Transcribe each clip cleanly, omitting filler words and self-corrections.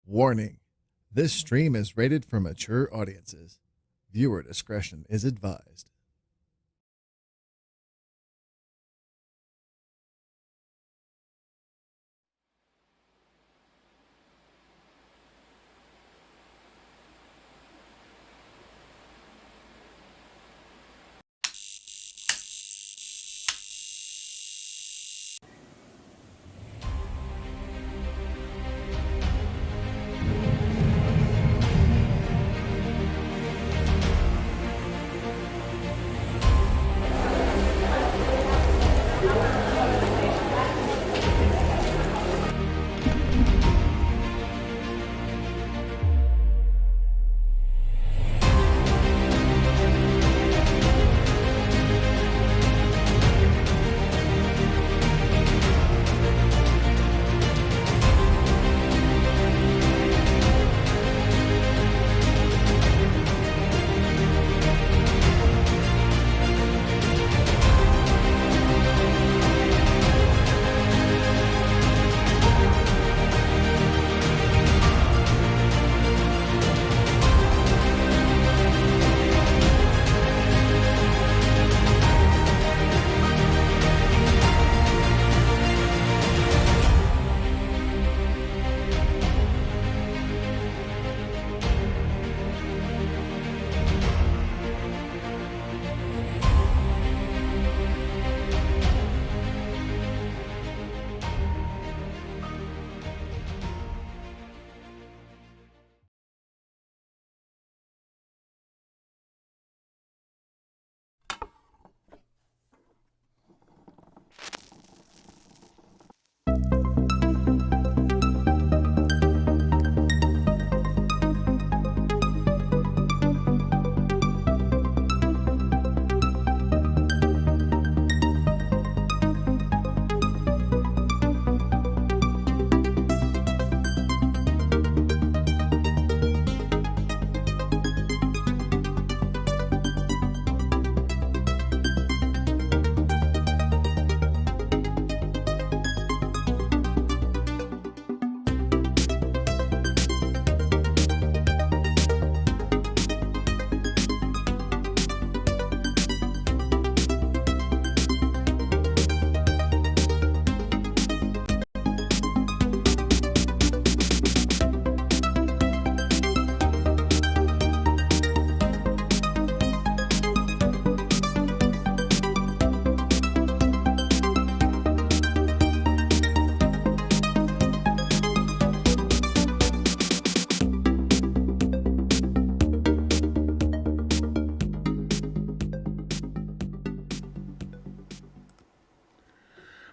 Warning: this stream is rated for mature audiences. Viewer discretion is advised.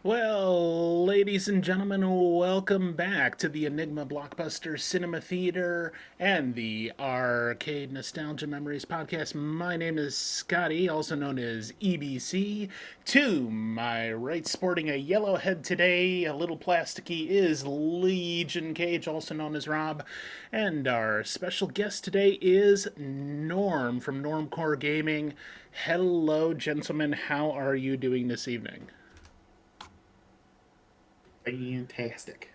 Well, ladies and gentlemen, welcome back to the Enigma Blockbuster Cinema Theater and the Arcade Nostalgia Memories podcast. My name is Scotty, also known as EBC. To my right, sporting a yellow head today, a little plasticky, is Legion Cage, also known as Rob. And our special guest today is Norm from NormcoreGaming. Hello, gentlemen. How are you doing this evening? Fantastic.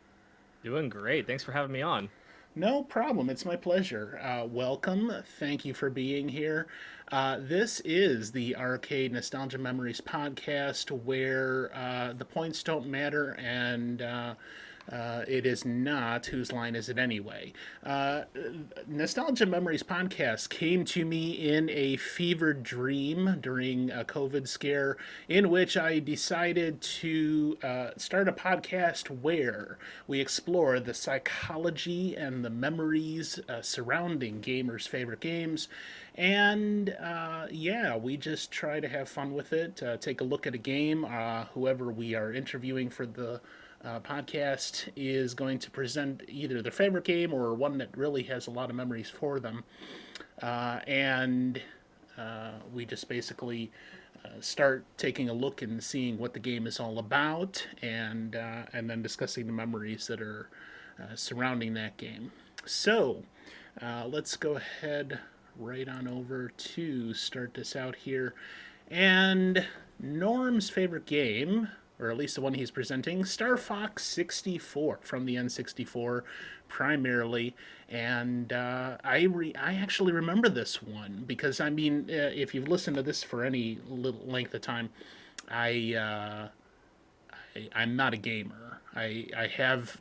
Doing great. Thanks for having me on. No problem. It's my pleasure. Welcome. Thank you for being here. This is the Arcade Nostalgia Memories podcast where the points don't matter and it is not whose line is it anyway. Nostalgia Memories podcast came to me in a fevered dream during a COVID scare, in which I decided to start a podcast where we explore the psychology and the memories surrounding gamers' favorite games. And yeah, we just try to have fun with it, take a look at a game. Whoever we are interviewing for the podcast is going to present either their favorite game or one that really has a lot of memories for them. And we just basically start taking a look and seeing what the game is all about, and then discussing the memories that are surrounding that game. So let's go ahead right on over to start this out here. And Norm's favorite game or at least the one he's presenting, Star Fox 64 from the N64 primarily. And I actually remember this one because, I mean, if you've listened to this for any little length of time, I, uh, I'm not a gamer. I have,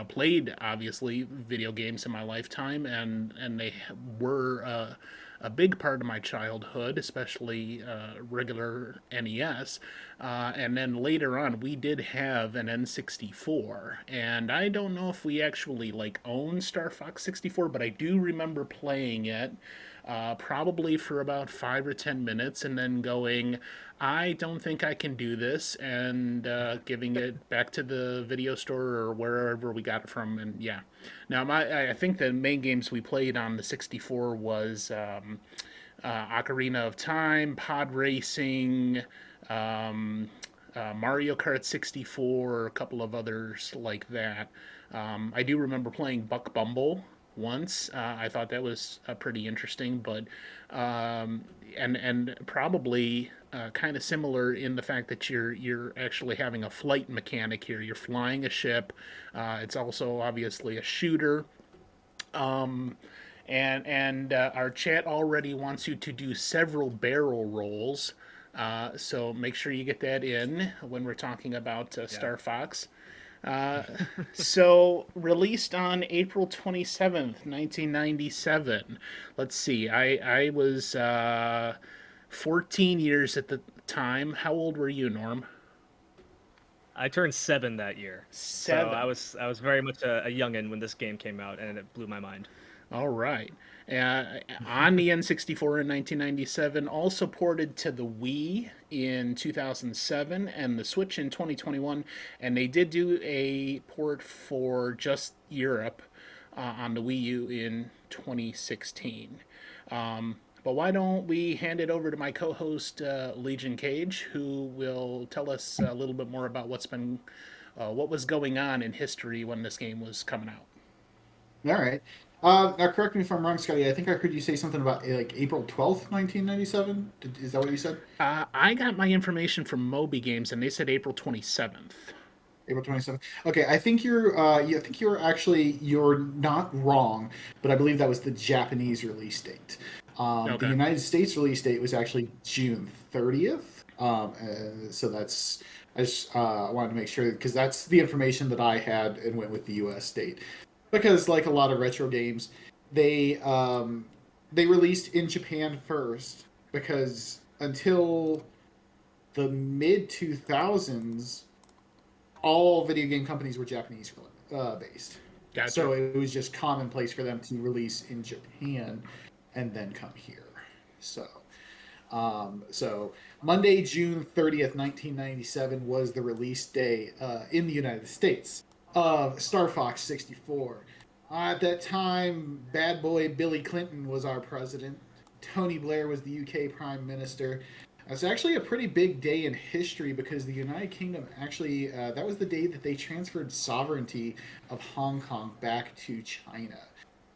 played obviously video games in my lifetime, and they were a big part of my childhood, especially regular NES. And then later on, we did have an N64, and I don't know if we actually like own Star Fox 64, but I do remember playing it. Probably for about 5 or 10 minutes, and then going, I don't think I can do this, and giving it back to the video store or wherever we got it from. And yeah, now I think the main games we played on the 64 was Ocarina of Time, Pod Racing, Mario Kart 64, a couple of others like that. I do remember playing Buck Bumble once. I thought that was pretty interesting, but and probably kind of similar in the fact that you're actually having a flight mechanic here. You're flying a ship. It's also obviously a shooter. Um, and our chat already wants you to do several barrel rolls. So make sure you get that in when we're talking about Star Fox. Uh, so released on April 27th, 1997. Let's see. I was 14 years at the time. How old were you, Norm? I turned 7 that year, so 7. I was very much a youngin when this game came out, and it blew my mind. All right. On the N64 in 1997, also ported to the Wii in 2007 and the Switch in 2021. And they did do a port for just Europe on the Wii U in 2016. But why don't we hand it over to my co-host Legion Cage, who will tell us a little bit more about what was going on in history when this game was coming out. All right. Now, correct me if I'm wrong, Scotty. I think I heard you say something about like April 12th, 1997. Is that what you said? I got my information from Moby Games, and they said April 27th. April 27th. Okay, I think I think you're not wrong, but I believe that was the Japanese release date. The Okay. United States release date was actually June 30th. So that's I just wanted to make sure because that's the information that I had and went with the U.S. date. Because like a lot of retro games, they they released in Japan first because until the mid 2000s all video game companies were Japanese based. Gotcha. So it was just commonplace for them to release in Japan and then come here. So, so Monday, June 30th, 1997 was the release day in the United States of Star Fox 64. At that time, bad boy Billy Clinton was our president. Tony Blair was the UK Prime Minister. It's actually a pretty big day in history because the United Kingdom actually, that was the day that they transferred sovereignty of Hong Kong back to China.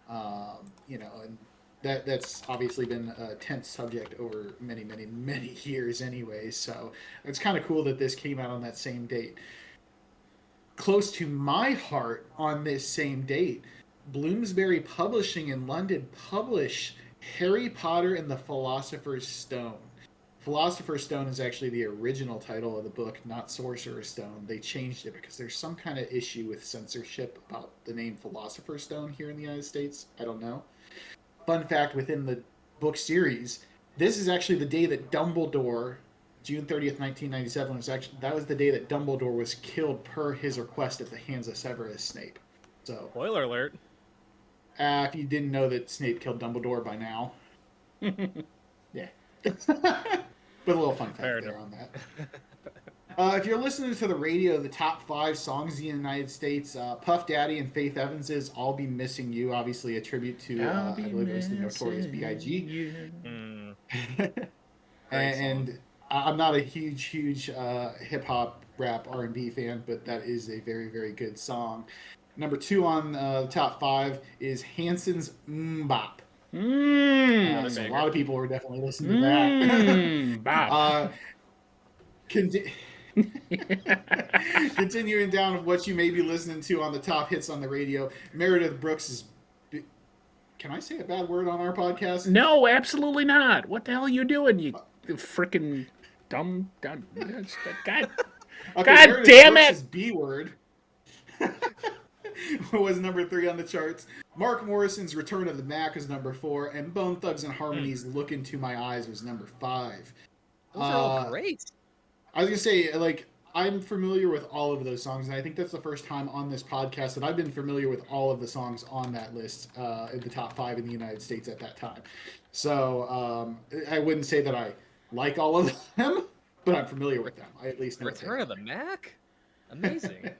And that's obviously been a tense subject over many, many, many years anyway. So it's kind of cool that this came out on that same date. Close to my heart on this same date, Bloomsbury Publishing in London published Harry Potter and the Philosopher's Stone. Philosopher's Stone is actually the original title of the book, not Sorcerer's Stone. They changed it because there's some kind of issue with censorship about the name Philosopher's Stone here in the United States. I don't know. Fun fact within the book series, this is actually the day that Dumbledore, June 30th, 1997, that was the day that Dumbledore was killed per his request at the hands of Severus Snape. So, Spoiler alert. if you didn't know that Snape killed Dumbledore by now, yeah. But a little fun fact there on that. If you're listening to the radio, the top 5 songs in the United States, Puff Daddy and Faith Evans's "I'll Be Missing You," obviously a tribute to, I believe it was the Notorious B.I.G. And I'm not a huge hip hop, rap, R&B fan, but that is a very, very good song. Number 2 on the top 5 is Hanson's "Bop." So a lot of people were definitely listening to that. Bob. Continuing down what you may be listening to on the top hits on the radio, Meredith Brooks is. Can I say a bad word on our podcast? No, absolutely not. What the hell are you doing, you freaking dumb. God, Okay, God Meredith damn Brooks' it! B word was number 3 on the charts. Mark Morrison's Return of the Mac is number 4, and Bone Thugs and Harmony's Look Into My Eyes was number 5. Those are all great. I was gonna say, like, I'm familiar with all of those songs, and I think that's the first time on this podcast that I've been familiar with all of the songs on that list in the top 5 in the United States at that time. So I wouldn't say that I like all of them, but I'm familiar with them. I at least know Return of the Mac? Amazing.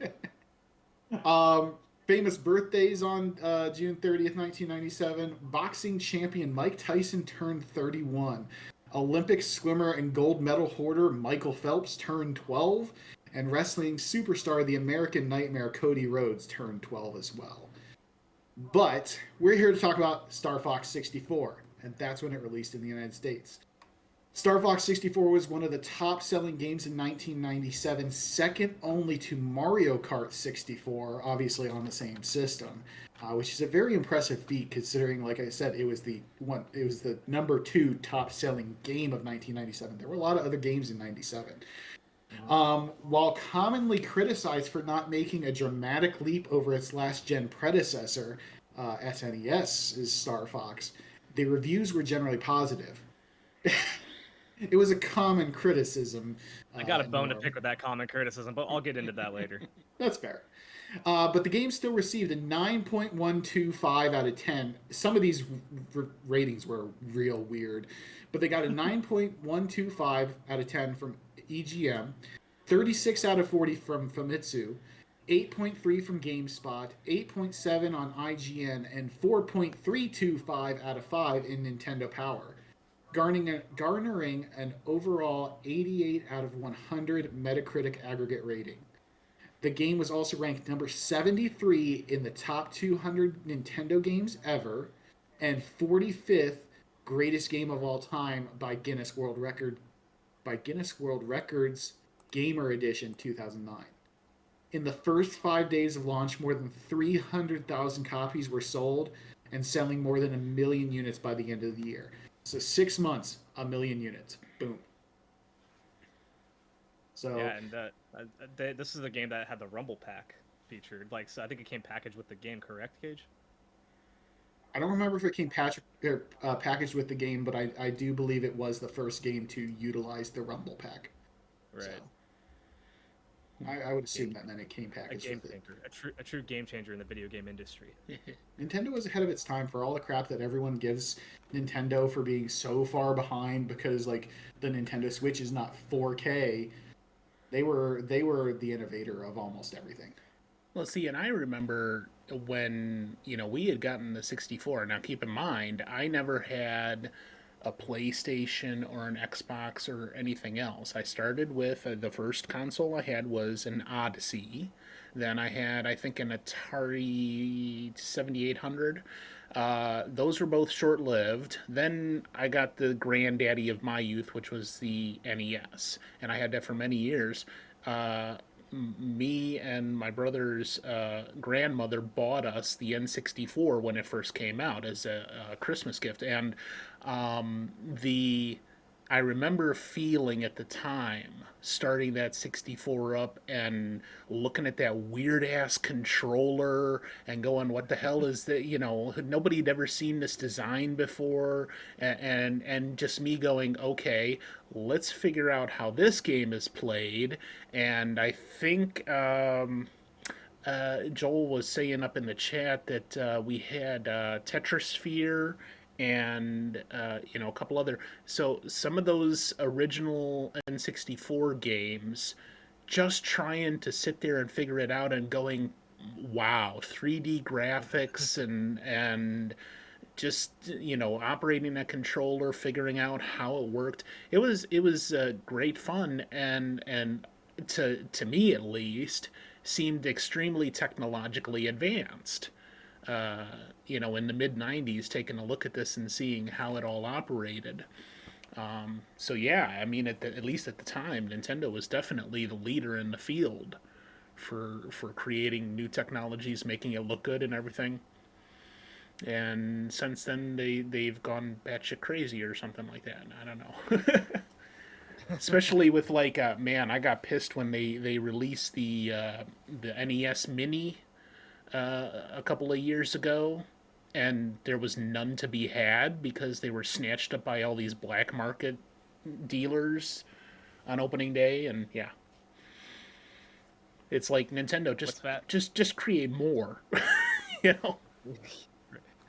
Famous birthdays on June 30th, 1997. Boxing champion Mike Tyson turned 31. Olympic swimmer and gold medal hoarder Michael Phelps turned 12. And wrestling superstar The American Nightmare Cody Rhodes turned 12 as well. But we're here to talk about Star Fox 64, and that's when it released in the United States. Star Fox 64 was one of the top-selling games in 1997, second only to Mario Kart 64, obviously on the same system, which is a very impressive feat considering, like I said, it was the number 2 top-selling game of 1997. There were a lot of other games in 97. While commonly criticized for not making a dramatic leap over its last-gen predecessor, SNES's Star Fox, the reviews were generally positive. It was a common criticism. I got a bone to pick with that common criticism, but I'll get into that later. That's fair. But the game still received a 9.125 out of 10. Some of these ratings were real weird, but they got a 9.125 out of 10 from EGM, 36 out of 40 from Famitsu, 8.3 from GameSpot, 8.7 on IGN, and 4.325 out of 5 in Nintendo Power, garnering an overall 88 out of 100 Metacritic aggregate rating. The game was also ranked number 73 in the top 200 Nintendo games ever, and 45th greatest game of all time by Guinness World Records Gamer Edition 2009. In the first 5 days of launch, more than 300,000 copies were sold, and selling more than 1 million units by the end of the year. So 6 months, 1 million units. Boom. So yeah, and this is the game that had the Rumble Pack featured. Like, so I think it came packaged with the game, correct, Cage? I don't remember if it came packaged with the game, but I do believe it was the first game to utilize the Rumble Pack. Right. So, I would assume that meant it came packaged with it. A true game changer in the video game industry. Nintendo was ahead of its time for all the crap that everyone gives Nintendo for being so far behind because, like, the Nintendo Switch is not 4K. They were the innovator of almost everything. Well, see, and I remember when, we had gotten the 64. Now, keep in mind, I never had a PlayStation or an Xbox or anything else. I started with the first console I had was an Odyssey. Then I had, I think, an Atari 7800. Those were both short-lived. Then I got the granddaddy of my youth, which was the NES, and I had that for many years. Me and my brother's grandmother bought us the N64 when it first came out as a Christmas gift, and I remember feeling at the time starting that 64 up and looking at that weird ass controller and going, what the hell is that? Nobody had ever seen this design before, and just me going, okay, let's figure out how this game is played. And I think Joel was saying up in the chat that we had Tetrasphere and a couple other. So some of those original N64 games, just trying to sit there and figure it out and going, wow, 3D graphics and just operating a controller, figuring out how it worked. It was great fun, and to me at least seemed extremely technologically advanced. In the mid 90s, taking a look at this and seeing how it all operated. So yeah, I mean, at least at the time, Nintendo was definitely the leader in the field for creating new technologies, making it look good and everything. And since then, they've gone batshit crazy or something like that. I don't know. Especially with like, man, I got pissed when they released the NES Mini a couple of years ago, and there was none to be had because they were snatched up by all these black market dealers on opening day. And yeah, it's like Nintendo What's that? just create more, you know.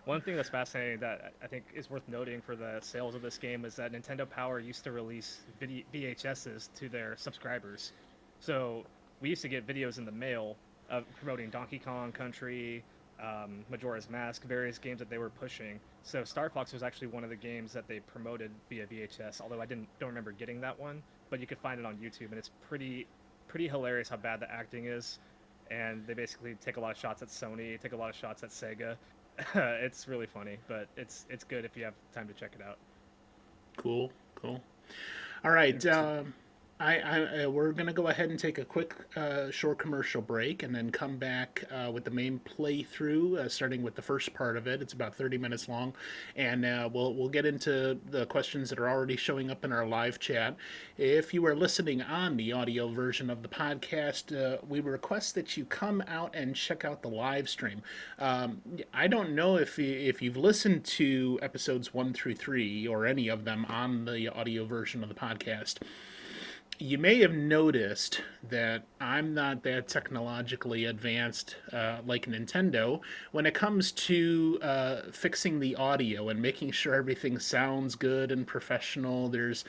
One thing that's fascinating that I think is worth noting for the sales of this game is that Nintendo Power used to release VHSs to their subscribers. So we used to get videos in the mail of promoting Donkey Kong Country, Majora's Mask, various games that they were pushing. So Star Fox was actually one of the games that they promoted via VHS. Although I don't remember getting that one, but you could find it on YouTube, and it's pretty hilarious how bad the acting is. And they basically take a lot of shots at Sony, take a lot of shots at Sega. It's really funny, but it's good if you have time to check it out. Cool, cool. All right, we're gonna go ahead and take a quick short commercial break, and then come back with the main playthrough, starting with the first part of it. It's about 30 minutes long, and we'll get into the questions that are already showing up in our live chat. If you are listening on the audio version of the podcast, we request that you come out and check out the live stream. I don't know if you've listened to episodes 1 through 3 or any of them on the audio version of the podcast. You may have noticed that I'm not that technologically advanced like Nintendo when it comes to fixing the audio and making sure everything sounds good and professional. There's,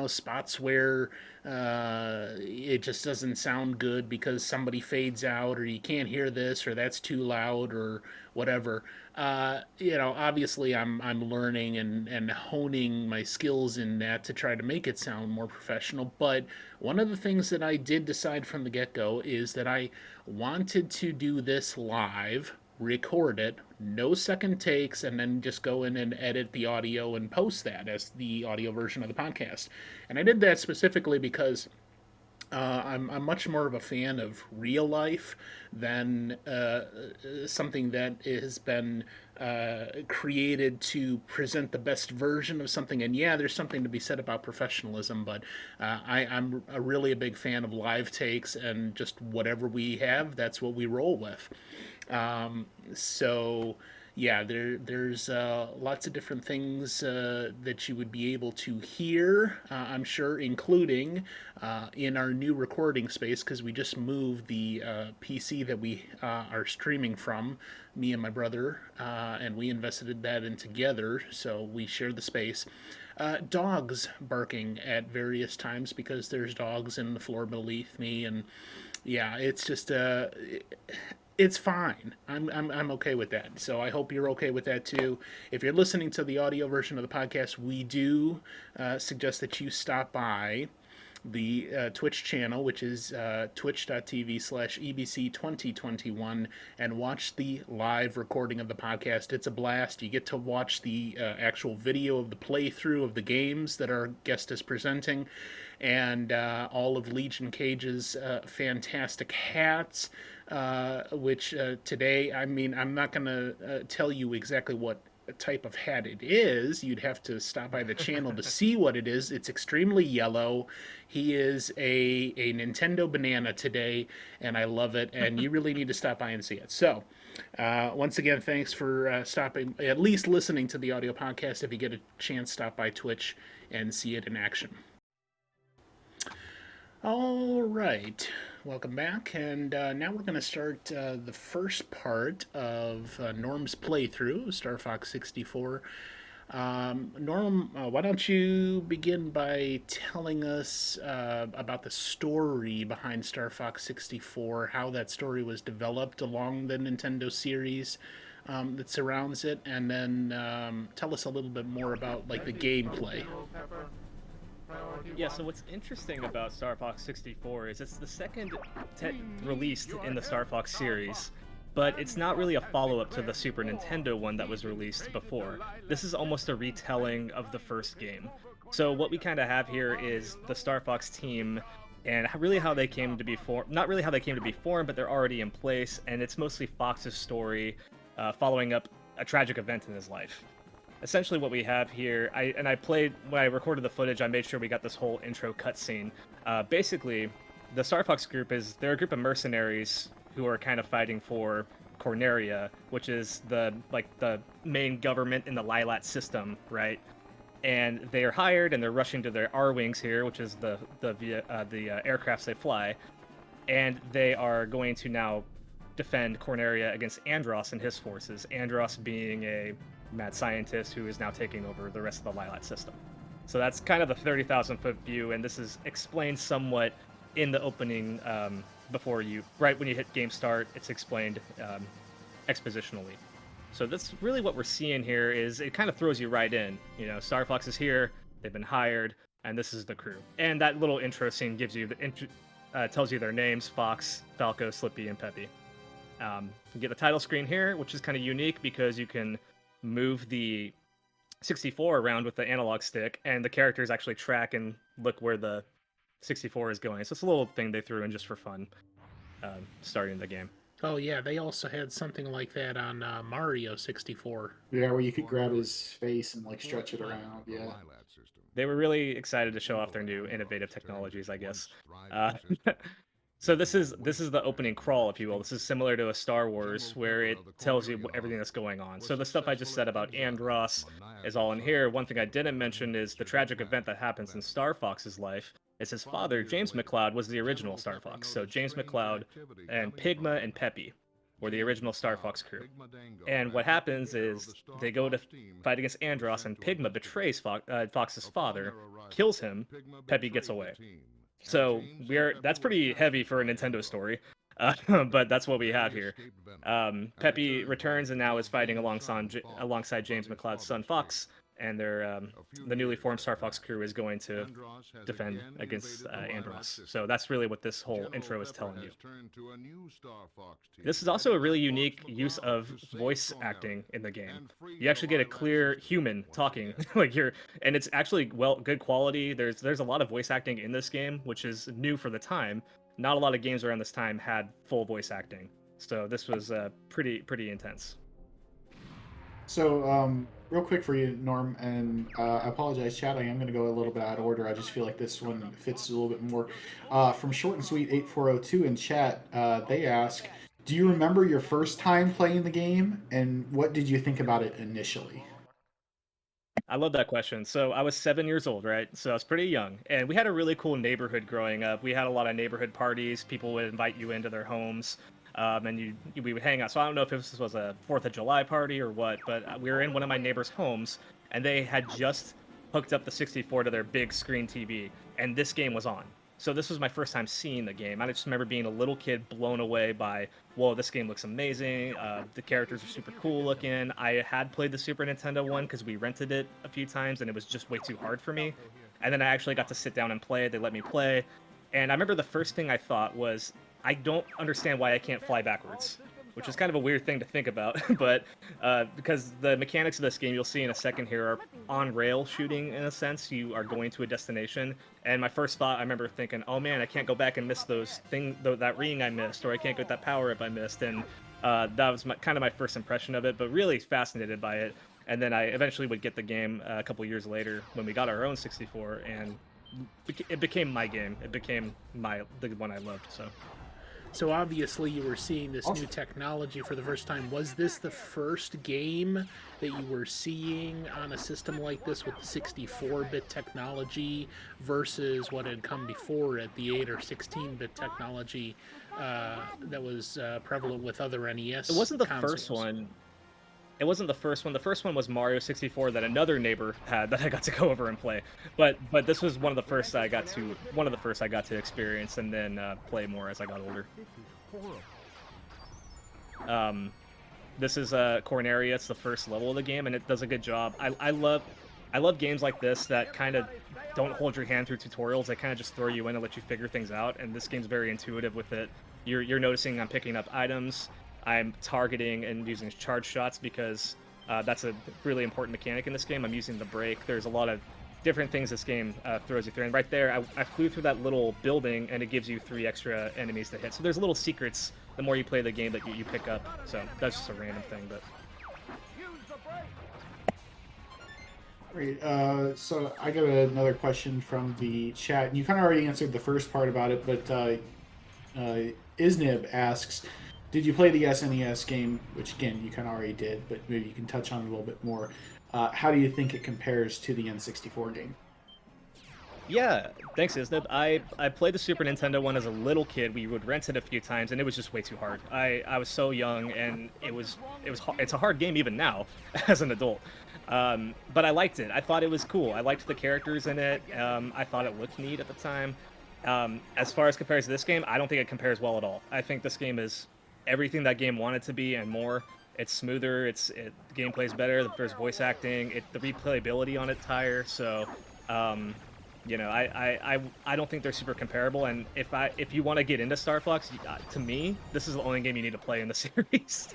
spots where it just doesn't sound good because somebody fades out, or you can't hear this, or that's too loud, or whatever. Obviously I'm learning and honing my skills in that to try to make it sound more professional. But one of the things that I did decide from the get-go is that I wanted to do this live, record it, no second takes, and then just go in and edit the audio and post that as the audio version of the podcast. And I did that specifically because I'm much more of a fan of real life than something that has been created to present the best version of something. And yeah, there's something to be said about professionalism, but I'm really a big fan of live takes, and just whatever we have, that's what we roll with. So yeah, there's lots of different things that you would be able to hear, I'm sure, including in our new recording space, because we just moved the PC that we are streaming from, me and my brother, and we invested that in together, so we share the space. Dogs barking at various times because there's dogs in the floor beneath me, and yeah, it's just it's fine. I'm okay with that. So I hope you're okay with that too. If you're listening to the audio version of the podcast, we do suggest that you stop by the Twitch channel, which is twitch.tv/EBC2021, and watch the live recording of the podcast. It's a blast. You get to watch the actual video of the playthrough of the games that our guest is presenting, and all of Legion Cage's fantastic hats, which today, I mean, I'm not going to tell you exactly what type of hat it is. You'd have to stop by the channel to see what it is. It's extremely yellow. He is a Nintendo banana today, and I love it, and you really need to stop by and see it. So once again, thanks for stopping, at least listening to the audio podcast. If you get a chance, stop by Twitch and see it in action. All right, welcome back, and now we're going to start the first part of Norm's playthrough, Star Fox 64. Norm, why don't you begin by telling us about the story behind Star Fox 64, how that story was developed along the Nintendo series that surrounds it, and then tell us a little bit more about like the gameplay. Yeah, so what's interesting about Star Fox 64 is it's the second released in the Star Fox series, but it's not really a follow-up to the Super Nintendo one that was released before. This is almost a retelling of the first game. So what we kind of have here is the Star Fox team, and really how they came to be formed. Not really how they came to be formed, but they're already in place, and it's mostly Fox's story, following up a tragic event in his life. Essentially, what we have here, I played when I recorded the footage. I made sure we got this whole intro cutscene. Basically, the Star Fox group they're a group of mercenaries who are kind of fighting for Corneria, which is the main government in the Lilat system, right? And they are hired, and they're rushing to their R-wings here, which is the aircrafts they fly, and they are going to now defend Corneria against Andros and his forces. Andros being a mad scientist who is now taking over the rest of the Lilat system. So that's kind of the 30,000-foot view, and this is explained somewhat in the opening right when you hit game start. It's explained expositionally. So that's really what we're seeing here. Is it kind of throws you right in. You know, Star Fox is here. They've been hired, and this is the crew. And that little intro scene gives you tells you their names: Fox, Falco, Slippy, and Peppy. You get the title screen here, which is kind of unique because you can move the 64 around with the analog stick, and the characters actually track and look where the 64 is going. So it's a little thing they threw in just for fun, starting the game. Oh yeah, they also had something like that on Mario 64. Yeah, where you could grab his face and like stretch it around. Yeah. They were really excited to show off their new innovative technologies, I guess. So this is the opening crawl, if you will. This is similar to a Star Wars, where it tells you everything that's going on. So the stuff I just said about Andros is all in here. One thing I didn't mention is the tragic event that happens in Star Fox's life. Is his father, James McCloud, was the original Star Fox. So James McCloud and Pigma and Peppy were the original Star Fox crew. And what happens is they go to fight against Andros, and Pigma betrays Fox's father, kills him. Peppy gets away. So that's pretty heavy for a Nintendo story, but that's what we have here. Peppy returns and now is fighting alongside James McCloud's son Fox, and the newly formed Star Fox crew is going to defend against Andros. So that's really what this whole intro is telling you. This is also a really unique use of voice acting in the game. You actually get a clear human talking, and it's actually good quality. There's a lot of voice acting in this game, which is new for the time. Not a lot of games around this time had full voice acting, so this was pretty intense. So, real quick for you, Norm, and I apologize, chat. I am going to go a little bit out of order. I just feel like this one fits a little bit more. From Short and Sweet 8402 in chat, they ask, do you remember your first time playing the game, and what did you think about it initially? I love that question. So I was 7 years old, right? So I was pretty young, and we had a really cool neighborhood growing up. We had a lot of neighborhood parties. People would invite you into their homes. And we would hang out. So I don't know if this was a 4th of July party or what, but we were in one of my neighbors' homes, and they had just hooked up the 64 to their big screen TV, and this game was on. So this was my first time seeing the game. I just remember being a little kid blown away by, whoa, this game looks amazing. The characters are super cool looking. I had played the Super Nintendo one because we rented it a few times, and it was just way too hard for me. And then I actually got to sit down and play. They let me play. And I remember the first thing I thought was, I don't understand why I can't fly backwards, which is kind of a weird thing to think about, but because the mechanics of this game, you'll see in a second here, are on-rail shooting in a sense. You are going to a destination, and my first thought, I remember thinking, oh man, I can't go back and miss that ring I missed, or I can't get that power-up I missed, and that was kind of my first impression of it, but really fascinated by it. And then I eventually would get the game a couple years later when we got our own 64, and it became my game. It became the one I loved, so... So obviously you were seeing this new technology for the first time. Was this the first game that you were seeing on a system like this with the 64-bit technology versus what had come before it, the 8 or 16-bit technology that was prevalent with other NES? It wasn't the consoles? first one. It wasn't the first one. The first one was Mario 64 that another neighbor had that I got to go over and play. But this was one of the first I got to experience and then play more as I got older. This is Corneria. It's the first level of the game, and it does a good job. I love games like this that kind of don't hold your hand through tutorials. They kind of just throw you in and let you figure things out. And this game's very intuitive with it. You're noticing I'm picking up items. I'm targeting and using charge shots because that's a really important mechanic in this game. I'm using the brake. There's a lot of different things this game throws you through. And right there, I flew through that little building, and it gives you 3 extra enemies to hit. So there's little secrets the more you play the game that you pick up. So that's just a random thing, but. Great. So I got another question from the chat. You kind of already answered the first part about it, but Isnib asks, did you play the SNES game? Which, again, you kind of already did, but maybe you can touch on it a little bit more. How do you think it compares to the N64 game? Yeah, thanks, Isnib. I played the Super Nintendo one as a little kid. We would rent it a few times, and it was just way too hard. I was so young, and it's a hard game even now as an adult. But I liked it. I thought it was cool. I liked the characters in it. I thought it looked neat at the time. As far as compares to this game, I don't think it compares well at all. I think this game is everything that game wanted to be and more. It's smoother. The gameplay's better. There's voice acting. The replayability on it's higher. So, you know, I don't think they're super comparable. And if you want to get into Star Fox, to me, this is the only game you need to play in the series.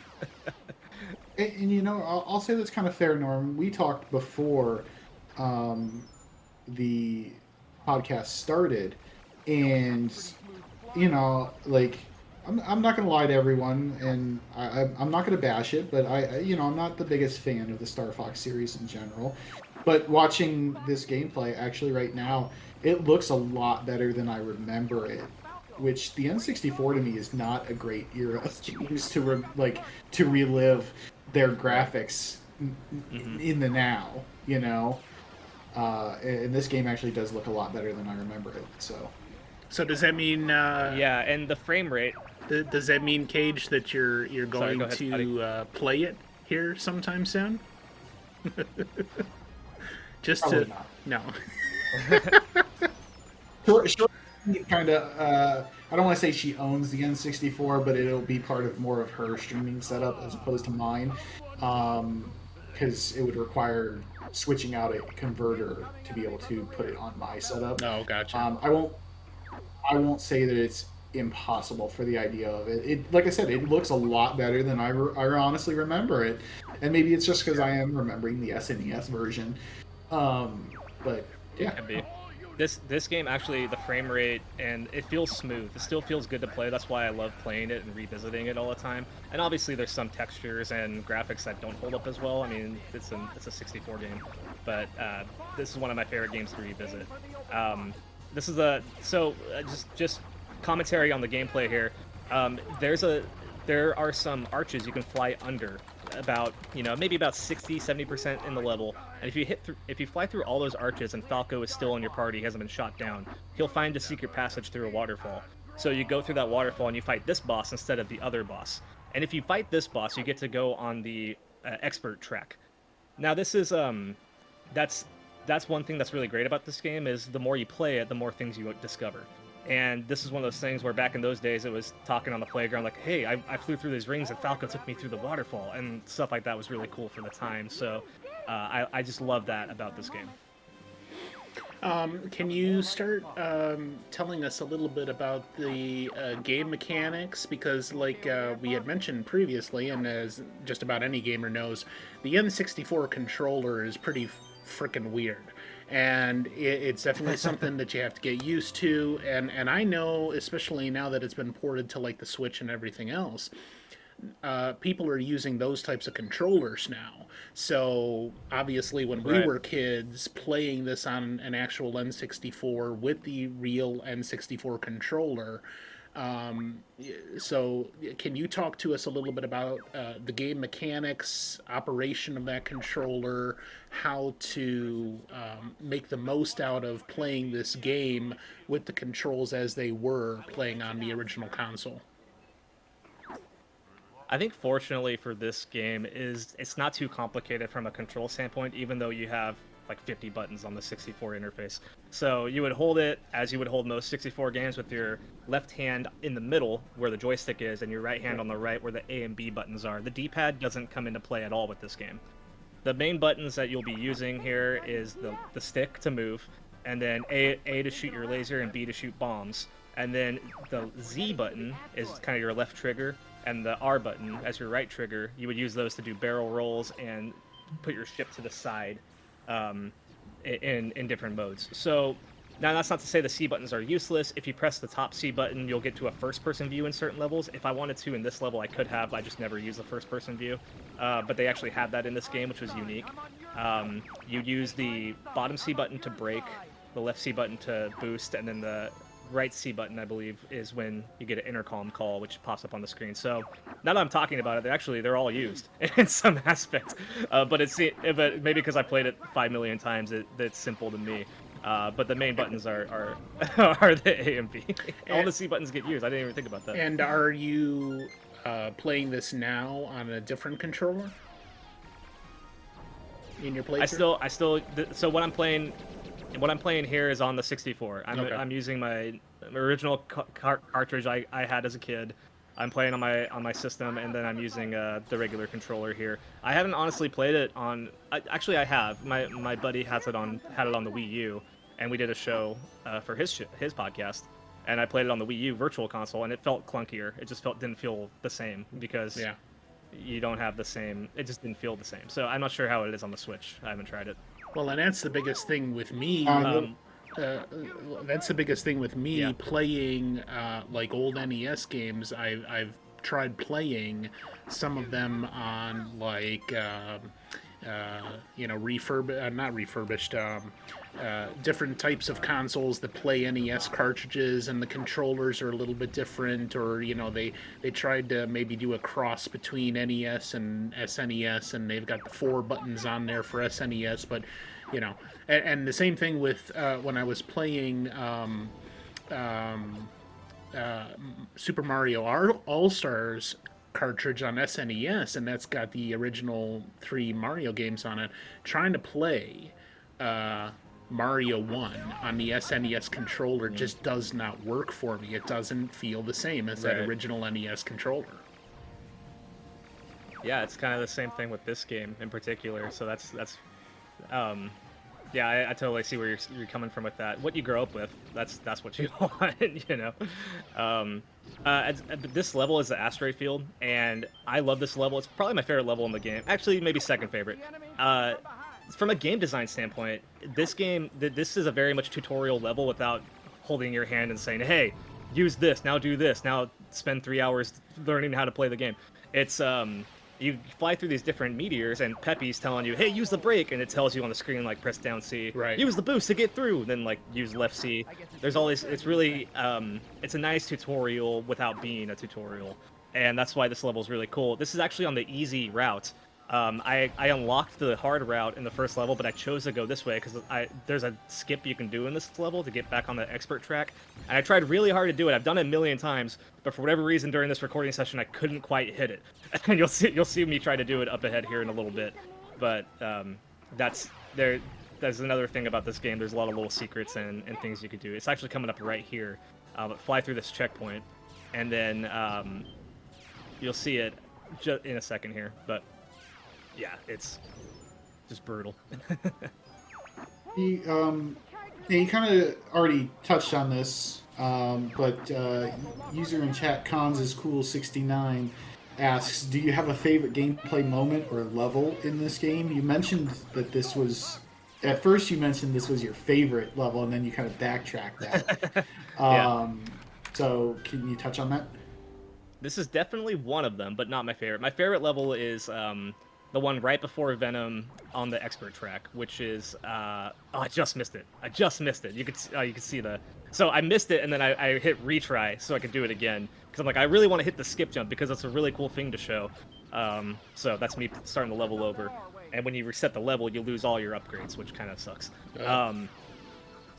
And you know, I'll say that's kind of fair, Norm. We talked before the podcast started, and you know, like I'm not going to lie to everyone, and I'm not going to bash it, but I'm not the biggest fan of the Star Fox series in general. But watching this gameplay, actually, right now, it looks a lot better than I remember it. Which the N64 to me is not a great era of games to relive their graphics in the now, you know. And this game actually does look a lot better than I remember it. So does that mean? Yeah, and the frame rate. Does that mean, Cage, that you're going go ahead, to play it here sometime soon? Just Probably to not. No. Sure, kind of. I don't want to say she owns the N64, but it'll be part of more of her streaming setup as opposed to mine, because it would require switching out a converter to be able to put it on my setup. Oh, gotcha. I won't say that it's impossible for the idea of it. It, like I said, it looks a lot better than I honestly remember it, and maybe it's just because I am remembering the SNES version. But yeah. Can be. This game, actually, the frame rate, and it feels smooth. It still feels good to play. That's why I love playing it and revisiting it all the time. And obviously there's some textures and graphics that don't hold up as well. I mean, it's a 64 game, but this is one of my favorite games to revisit. This is just commentary on the gameplay here. There are some arches you can fly under, about maybe about 60-70% in the level, and if you fly through all those arches and Falco is still in your party, he hasn't been shot down, he'll find a secret passage through a waterfall. So you go through that waterfall and you fight this boss instead of the other boss, and if you fight this boss, you get to go on the expert track. Now this is that's one thing that's really great about this game, is the more you play it, the more things you discover. And this is one of those things where back in those days, it was talking on the playground like, hey, I flew through these rings and Falco took me through the waterfall, and stuff like that was really cool for the time. So I just love that about this game. Can you start telling us a little bit about the game mechanics? Because like we had mentioned previously, and as just about any gamer knows, the N64 controller is pretty freaking weird. And it's definitely something that you have to get used to. And I know, especially now that it's been ported to like the Switch and everything else, people are using those types of controllers now. So obviously when we were kids playing this on an actual N64 with the real N64 controller, so can you talk to us a little bit about the game mechanics, operation of that controller, how to make the most out of playing this game with the controls as they were playing on the original console? I think fortunately for this game it's not too complicated from a control standpoint, even though you have like 50 buttons on the 64 interface. So you would hold it as you would hold most 64 games, with your left hand in the middle where the joystick is and your right hand on the right where the A and B buttons are. The D-pad doesn't come into play at all with this game. The main buttons that you'll be using here is the stick to move, and then A to shoot your laser and B to shoot bombs. And then the Z button is kind of your left trigger, and the R button as your right trigger. You would use those to do barrel rolls and put your ship to the side. in different modes. So now that's not to say the C buttons are useless. If you press the top C button, you'll get to a first-person view in certain levels. If I wanted to in this level, I could have. I just never use the first-person view. But they actually had that in this game, which was unique. You use the bottom C button to brake, the left C button to boost, and then the right C button, I believe, is when you get an intercom call, which pops up on the screen. So now that I'm talking about it, they're all used in some aspects. But maybe because I played it 5 million times, it's simple to me. But the main buttons are are the A and B. All the C buttons get used. I didn't even think about that. And are you playing this now on a different controller in your playthrough? So what I'm playing here is on the 64. I'm using my original cartridge I had as a kid. I'm playing on my system, and then I'm using the regular controller here. I haven't honestly played it on. Actually, I have. My buddy had it on the Wii U, and we did a show for his podcast, and I played it on the Wii U Virtual Console, and it felt clunkier. It just didn't feel the same because you don't have the same. It just didn't feel the same. So I'm not sure how it is on the Switch. I haven't tried it. Well, and that's the biggest thing with me. That's the biggest thing with me playing like old NES games. I've tried playing some of them on like not refurbished, different types of consoles that play NES cartridges, and the controllers are a little bit different, or they tried to maybe do a cross between NES and SNES, and they've got the 4 buttons on there for SNES, but and the same thing with when I was playing Super Mario All-Stars cartridge on SNES, and that's got the original 3 Mario games on it. Trying to play Mario 1 on the SNES controller just does not work for me. It doesn't feel the same as that original NES controller. Yeah, it's kind of the same thing with this game in particular. So that's I totally see where you're coming from with that. What you grow up with, that's what you want, This level is the asteroid field, and I love this level. It's probably my favorite level in the game. Actually, maybe second favorite. From a game design standpoint, this is a very much tutorial level without holding your hand and saying, "Hey, use this, now do this, now spend 3 hours learning how to play the game." It's you fly through these different meteors, and Peppy's telling you, "Hey, use the brake," and it tells you on the screen, like, press down C. Right. Use the boost to get through, then, like, use left C. There's all these. It's really, it's a nice tutorial without being a tutorial, and that's why this level is really cool. This is actually on the easy route. I unlocked the hard route in the first level, but I chose to go this way because there's a skip you can do in this level to get back on the expert track, and I tried really hard to do it. I've done it a million times, but for whatever reason during this recording session I couldn't quite hit it. And you'll see me try to do it up ahead here in a little bit. But there's another thing about this game. There's a lot of little secrets and things you could do. It's actually coming up right here. But fly through this checkpoint, and then you'll see it just in a second here. But yeah, it's just brutal. You kind of already touched on this, but user in chat, Cons is cool 69 asks, do you have a favorite gameplay moment or level in this game? You mentioned that this was, at first you mentioned this was your favorite level, and then you kind of backtracked that. So can you touch on that? This is definitely one of them, but not my favorite. My favorite level is the one right before Venom on the expert track, which is I just missed it. You could see the. So I missed it, and then I hit retry so I could do it again because I'm like, I really want to hit the skip jump because that's a really cool thing to show. So that's me starting the level over. And when you reset the level, you lose all your upgrades, which kind of sucks.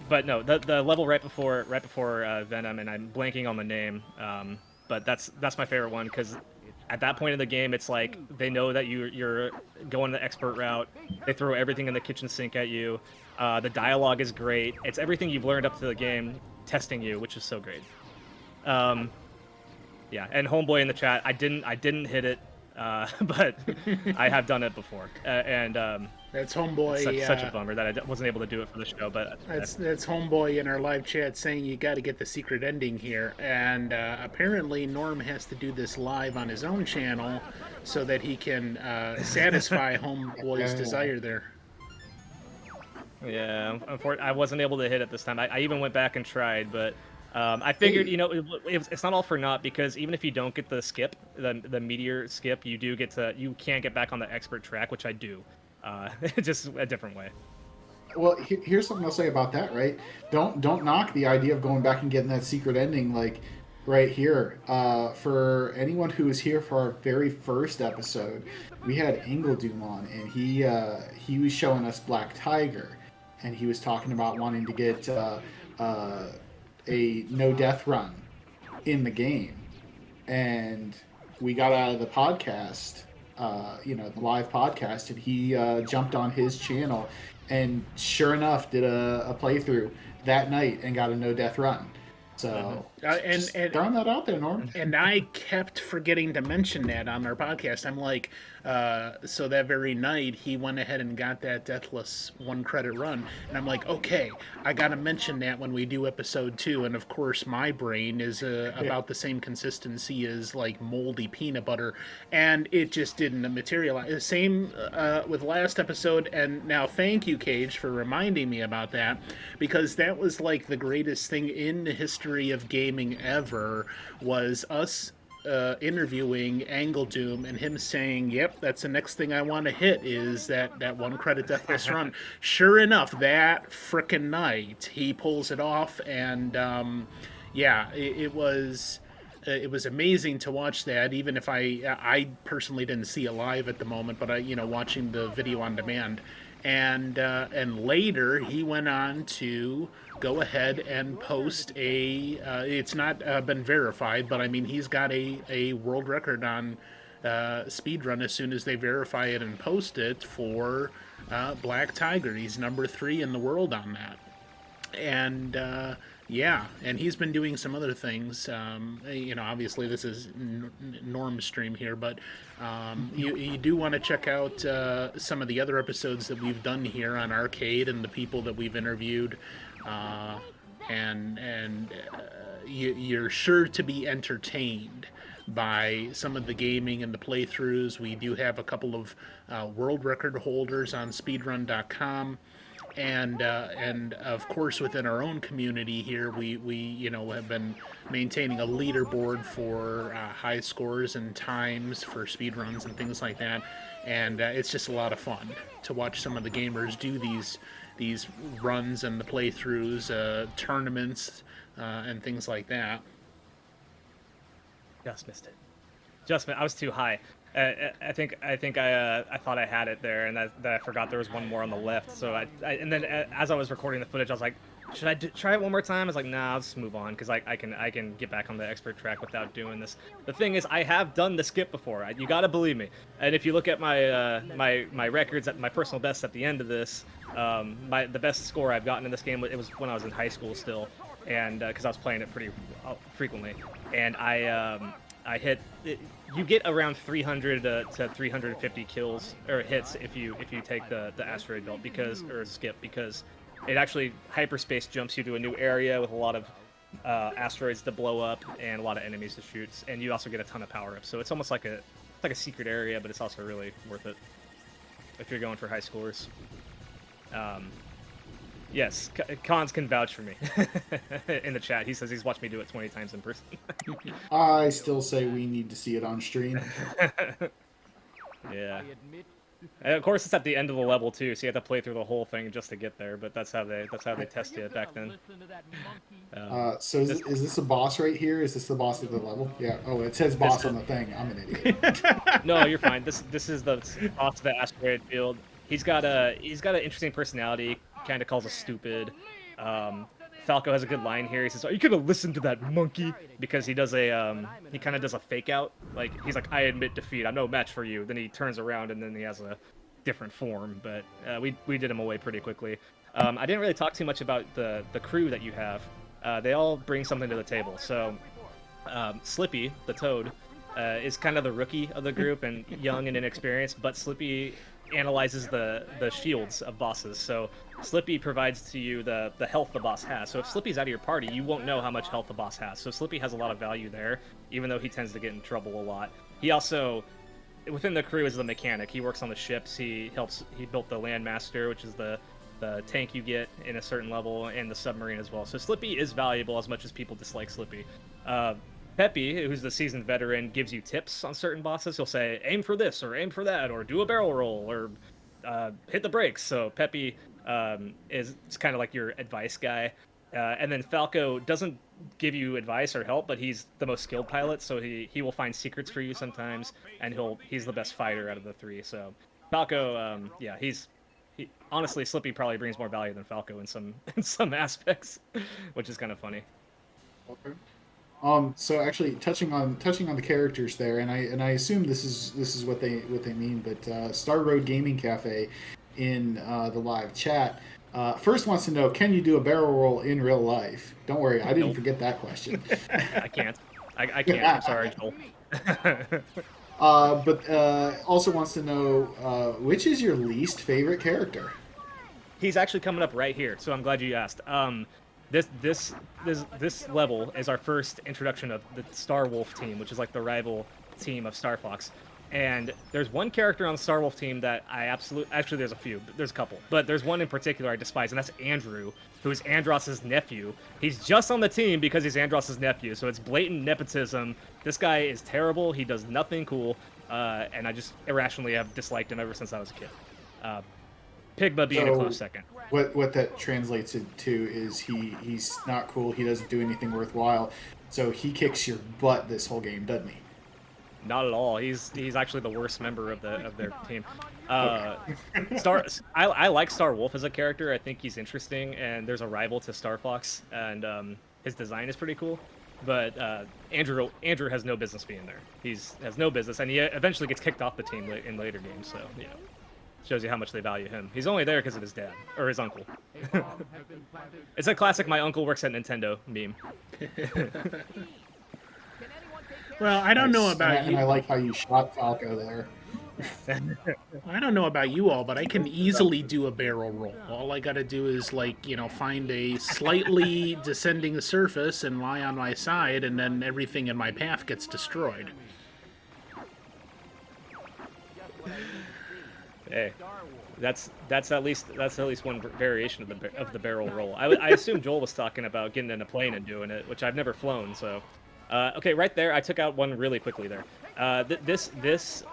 But no, the level right before Venom, and I'm blanking on the name. But that's my favorite one because at that point in the game, it's like they know that you're going the expert route. They throw everything in the kitchen sink at you. The dialogue is great. It's everything you've learned up to the game testing you, which is so great. Yeah, and Homeboy in the chat, I didn't hit it, but I have done it before, and that's Homeboy. It's such a bummer that I wasn't able to do it for the show, but that's Homeboy in our live chat saying you got to get the secret ending here, and apparently Norm has to do this live on his own channel so that he can satisfy Homeboy's desire there. Yeah, I wasn't able to hit it this time. I even went back and tried, but I figured, you know, it's not all for naught, because even if you don't get the skip, the meteor skip, you can get back on the expert track, which I do, just a different way. Well, here's something I'll say about that. Right? Don't knock the idea of going back and getting that secret ending. Like right here, for anyone who was here for our very first episode, we had Doom on, and he was showing us Black Tiger, and he was talking about wanting to get a no death run in the game, and we got out of the podcast, the live podcast, and he jumped on his channel, and sure enough, did a playthrough that night and got a no death run. So and throwing that out there, Norm. And I kept forgetting to mention that on our podcast. I'm like, so that very night he went ahead and got that deathless 1 credit run, and I'm like, okay, I gotta mention that when we do episode 2. And of course, my brain is about the same consistency as like moldy peanut butter, and it just didn't materialize. Same with last episode, and now thank you, Cage, for reminding me about that, because that was like the greatest thing in the history of gaming ever, was us interviewing Doom and him saying, yep, that's the next thing I want to hit, is that 1 credit deathless run. Sure enough, that frickin' night he pulls it off, and it was amazing to watch that, even if I personally didn't see it live at the moment, but watching the video on demand. And later he went on to go ahead and post it's not been verified, but I mean, he's got a world record on speedrun as soon as they verify it and post it for Black Tiger. He's number 3 in the world on that. And and he's been doing some other things. Obviously this is Norm's stream here, but you do want to check out some of the other episodes that we've done here on RCADE and the people that we've interviewed. You're sure to be entertained by some of the gaming and the playthroughs. We do have a couple of world record holders on speedrun.com. And of course, within our own community here, we have been maintaining a leaderboard for high scores and times for speedruns and things like that. And it's just a lot of fun to watch some of the gamers do these runs and the playthroughs, tournaments, and things like that. Just missed it. I was too high. I think I thought I had it there, and that I forgot there was one more on the left. So and then as I was recording the footage, I was like, should I try it one more time? I was like, nah, I'll just move on, because I can get back on the expert track without doing this. The thing is, I have done the skip before. You gotta believe me. And if you look at my my records, at my personal best at the end of this, the best score I've gotten in this game, it was when I was in high school still, and because I was playing it pretty frequently, and I hit. You get around 300 to 350 kills or hits if you take the asteroid belt, or skip, because it actually hyperspace jumps you to a new area with a lot of asteroids to blow up and a lot of enemies to shoot, and you also get a ton of power-ups. So it's almost like a secret area, but it's also really worth it if you're going for high scores. Yes, Cons can vouch for me in the chat. He says he's watched me do it 20 times in person. I still say we need to see it on stream. Yeah. And of course, it's at the end of the level too, so you have to play through the whole thing just to get there. But that's how they test you back then. So is this a boss right here? Is this the boss of the level? Yeah. Oh, it says boss on the thing. I'm an idiot. No, you're fine. This is the boss of the asteroid field. He's got an interesting personality. Kind of calls us stupid. Falco has a good line here. He says, "Are you gonna listen to that monkey?" Because he does he kind of does a fake out. Like, he's like, "I admit defeat. I'm no match for you." Then he turns around and then he has a different form. But we did him away pretty quickly. I didn't really talk too much about the crew that you have. They all bring something to the table. So Slippy, the Toad, is kind of the rookie of the group and young and inexperienced. But Slippy analyzes the shields of bosses. So Slippy provides to you the health the boss has. So if Slippy's out of your party, you won't know how much health the boss has. So Slippy has a lot of value there, even though he tends to get in trouble a lot. He also, within the crew, is the mechanic. He works on the ships. He built the Landmaster, which is the the tank you get in a certain level, and the submarine as well. So Slippy is valuable as much as people dislike Slippy. Peppy, who's the seasoned veteran, gives you tips on certain bosses. He'll say, aim for this, or aim for that, or do a barrel roll, or hit the brakes. So Peppy is kind of like your advice guy. And then Falco doesn't give you advice or help, but he's the most skilled pilot, so he will find secrets for you sometimes, and he's the best fighter out of the three. So Falco, yeah, honestly, Slippy probably brings more value than Falco in some aspects, which is kind of funny. Okay. So actually, touching on the characters there, and I assume this is what they mean, but Star Road Gaming Cafe in the live chat first wants to know, can you do a barrel roll in real life? Don't worry, I didn't forget that question. I can't. I can't. I'm sorry, Joel. But also wants to know, which is your least favorite character? He's actually coming up right here, so I'm glad you asked. This level is our first introduction of the Star Wolf team, which is like the rival team of Star Fox. And there's one character on the Star Wolf team that actually there's a few, there's a couple, but there's one in particular I despise, and that's Andrew, who is Andross's nephew. He's just on the team because he's Andross's nephew, so it's blatant nepotism. This guy is terrible. He does nothing cool, and I just irrationally have disliked him ever since I was a kid. Pigma being a close second. What that translates into is he's not cool. He doesn't do anything worthwhile. So he kicks your butt this whole game, doesn't he? Not at all. He's actually the worst member of their team. I like Star Wolf as a character. I think he's interesting, and there's a rival to Star Fox, and his design is pretty cool. But Andrew has no business being there. He has no business, and he eventually gets kicked off the team in later games. So shows you how much they value him. He's only there because of his dad or his uncle. It's a classic "my uncle works at Nintendo" meme. Well, I don't know about you. And I like how you shot Falco there. I don't know about you all, but I can easily do a barrel roll. All I got to do is, find a slightly descending surface and lie on my side, and then everything in my path gets destroyed. Hey, that's at least one variation of the barrel roll. I assume Joel was talking about getting in a plane and doing it, which I've never flown. So, okay, right there, I took out one really quickly there. This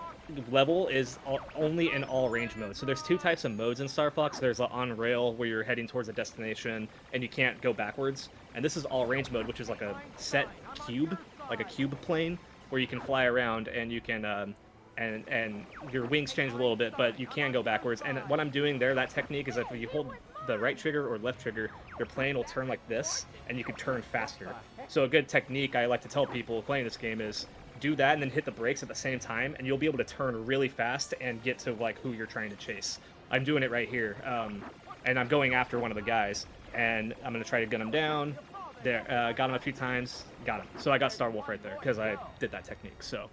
level is only in all range mode. So there's two types of modes in Star Fox. There's on rail where you're heading towards a destination and you can't go backwards, and this is all range mode, which is like a set cube, like a cube plane where you can fly around and you can. And your wings change a little bit, but you can go backwards. And what I'm doing there, that technique is that if you hold the right trigger or left trigger, your plane will turn like this, and you can turn faster. So a good technique I like to tell people playing this game is do that and then hit the brakes at the same time, and you'll be able to turn really fast and get to like who you're trying to chase. I'm doing it right here, and I'm going after one of the guys, and I'm going to try to gun him down. There, got him a few times, got him. So I got Star Wolf right there because I did that technique. So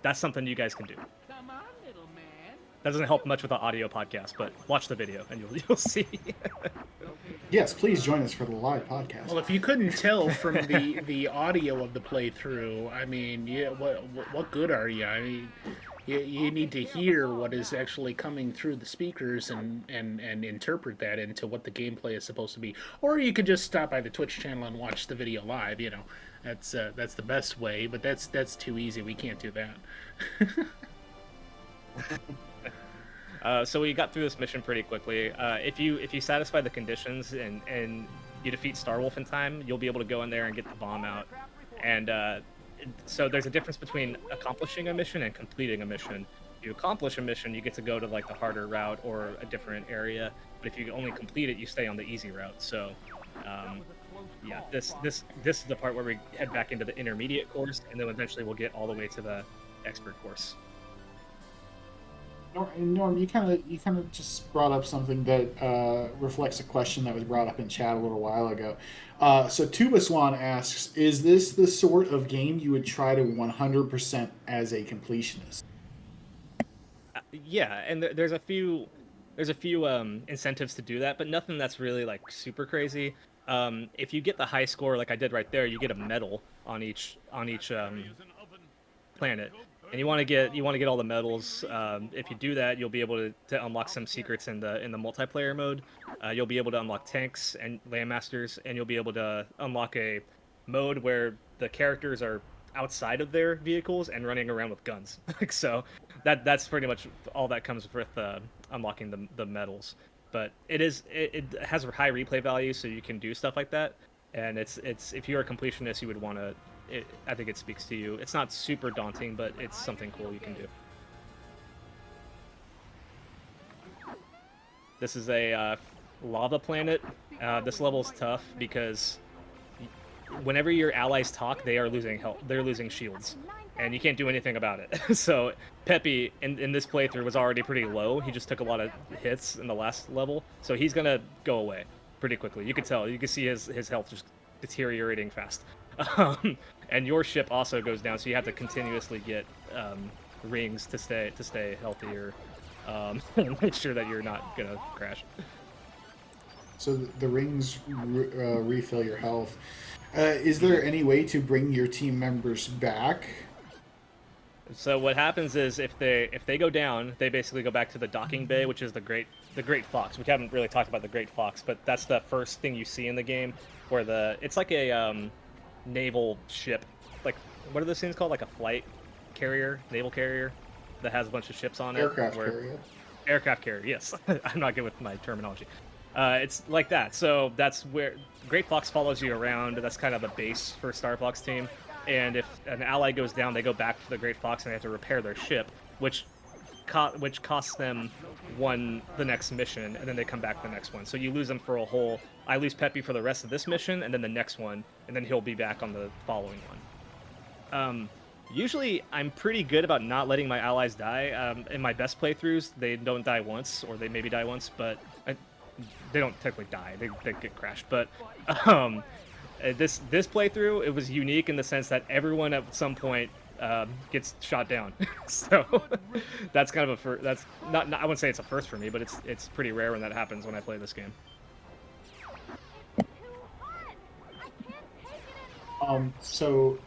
that's something you guys can do. That doesn't help much with the audio podcast, but watch the video and you'll see. Yes, please join us for the live podcast. Well, if you couldn't tell from the audio of the playthrough, I mean, what good are you? I mean, you need to hear what is actually coming through the speakers and interpret that into what the gameplay is supposed to be. Or you could just stop by the Twitch channel and watch the video live. That's the best way, but that's too easy. We can't do that. So we got through this mission pretty quickly. If you satisfy the conditions and you defeat Star Wolf in time, you'll be able to go in there and get the bomb out. And so there's a difference between accomplishing a mission and completing a mission. If you accomplish a mission, you get to go to like the harder route or a different area. But if you only complete it, you stay on the easy route. So yeah, this is the part where we head back into the intermediate course, and then eventually we'll get all the way to the expert course. Norm, you kind of just brought up something that reflects a question that was brought up in chat a little while ago. So Tuba Swan asks, is this the sort of game you would try to 100% as a completionist? Yeah, and there's a few incentives to do that, but nothing that's really like super crazy. If you get the high score like I did right there, you get a medal on each planet. and you want to get all the medals. If you do that, you'll be able to unlock some secrets in the multiplayer mode. You'll be able to unlock tanks and landmasters, and you'll be able to unlock a mode where the characters are outside of their vehicles and running around with guns. So that's pretty much all that comes with unlocking the medals. But it has a high replay value, so you can do stuff like that. And it's if you're a completionist, you would want to. I think it speaks to you. It's not super daunting, but it's something cool you can do. This is a lava planet. This level's tough because whenever your allies talk, they are losing health. They're losing shields, and you can't do anything about it. So Peppy in this playthrough was already pretty low. He just took a lot of hits in the last level, so he's gonna go away pretty quickly. You could tell. You can see his health just deteriorating fast. And your ship also goes down, so you have to continuously get rings to stay healthier, and make sure that you're not gonna crash. So the rings refill your health. Is there any way to bring your team members back? So what happens is if they go down, they basically go back to the docking bay, which is the Great Fox. We haven't really talked about the Great Fox, but that's the first thing you see in the game, where it's like a naval ship. Like, what are those things called? Like a flight carrier, naval carrier that has a bunch of ships on it. Aircraft carrier, yes. I'm not good with my terminology. It's like that. So that's where Great Fox follows you around. That's kind of the base for Star Fox team. And if an ally goes down, they go back to the Great Fox and they have to repair their ship, which costs them the next mission, and then they come back for the next one. So you lose them for a whole. I lose Peppy for the rest of this mission, and then the next one, and then he'll be back on the following one. Usually, I'm pretty good about not letting my allies die. In my best playthroughs, they don't die once, or they maybe die once, but they don't technically die. They get crashed. But this playthrough, it was unique in the sense that everyone at some point gets shot down. So that's kind of that's not I wouldn't say it's a first for me, but it's pretty rare when that happens when I play this game. So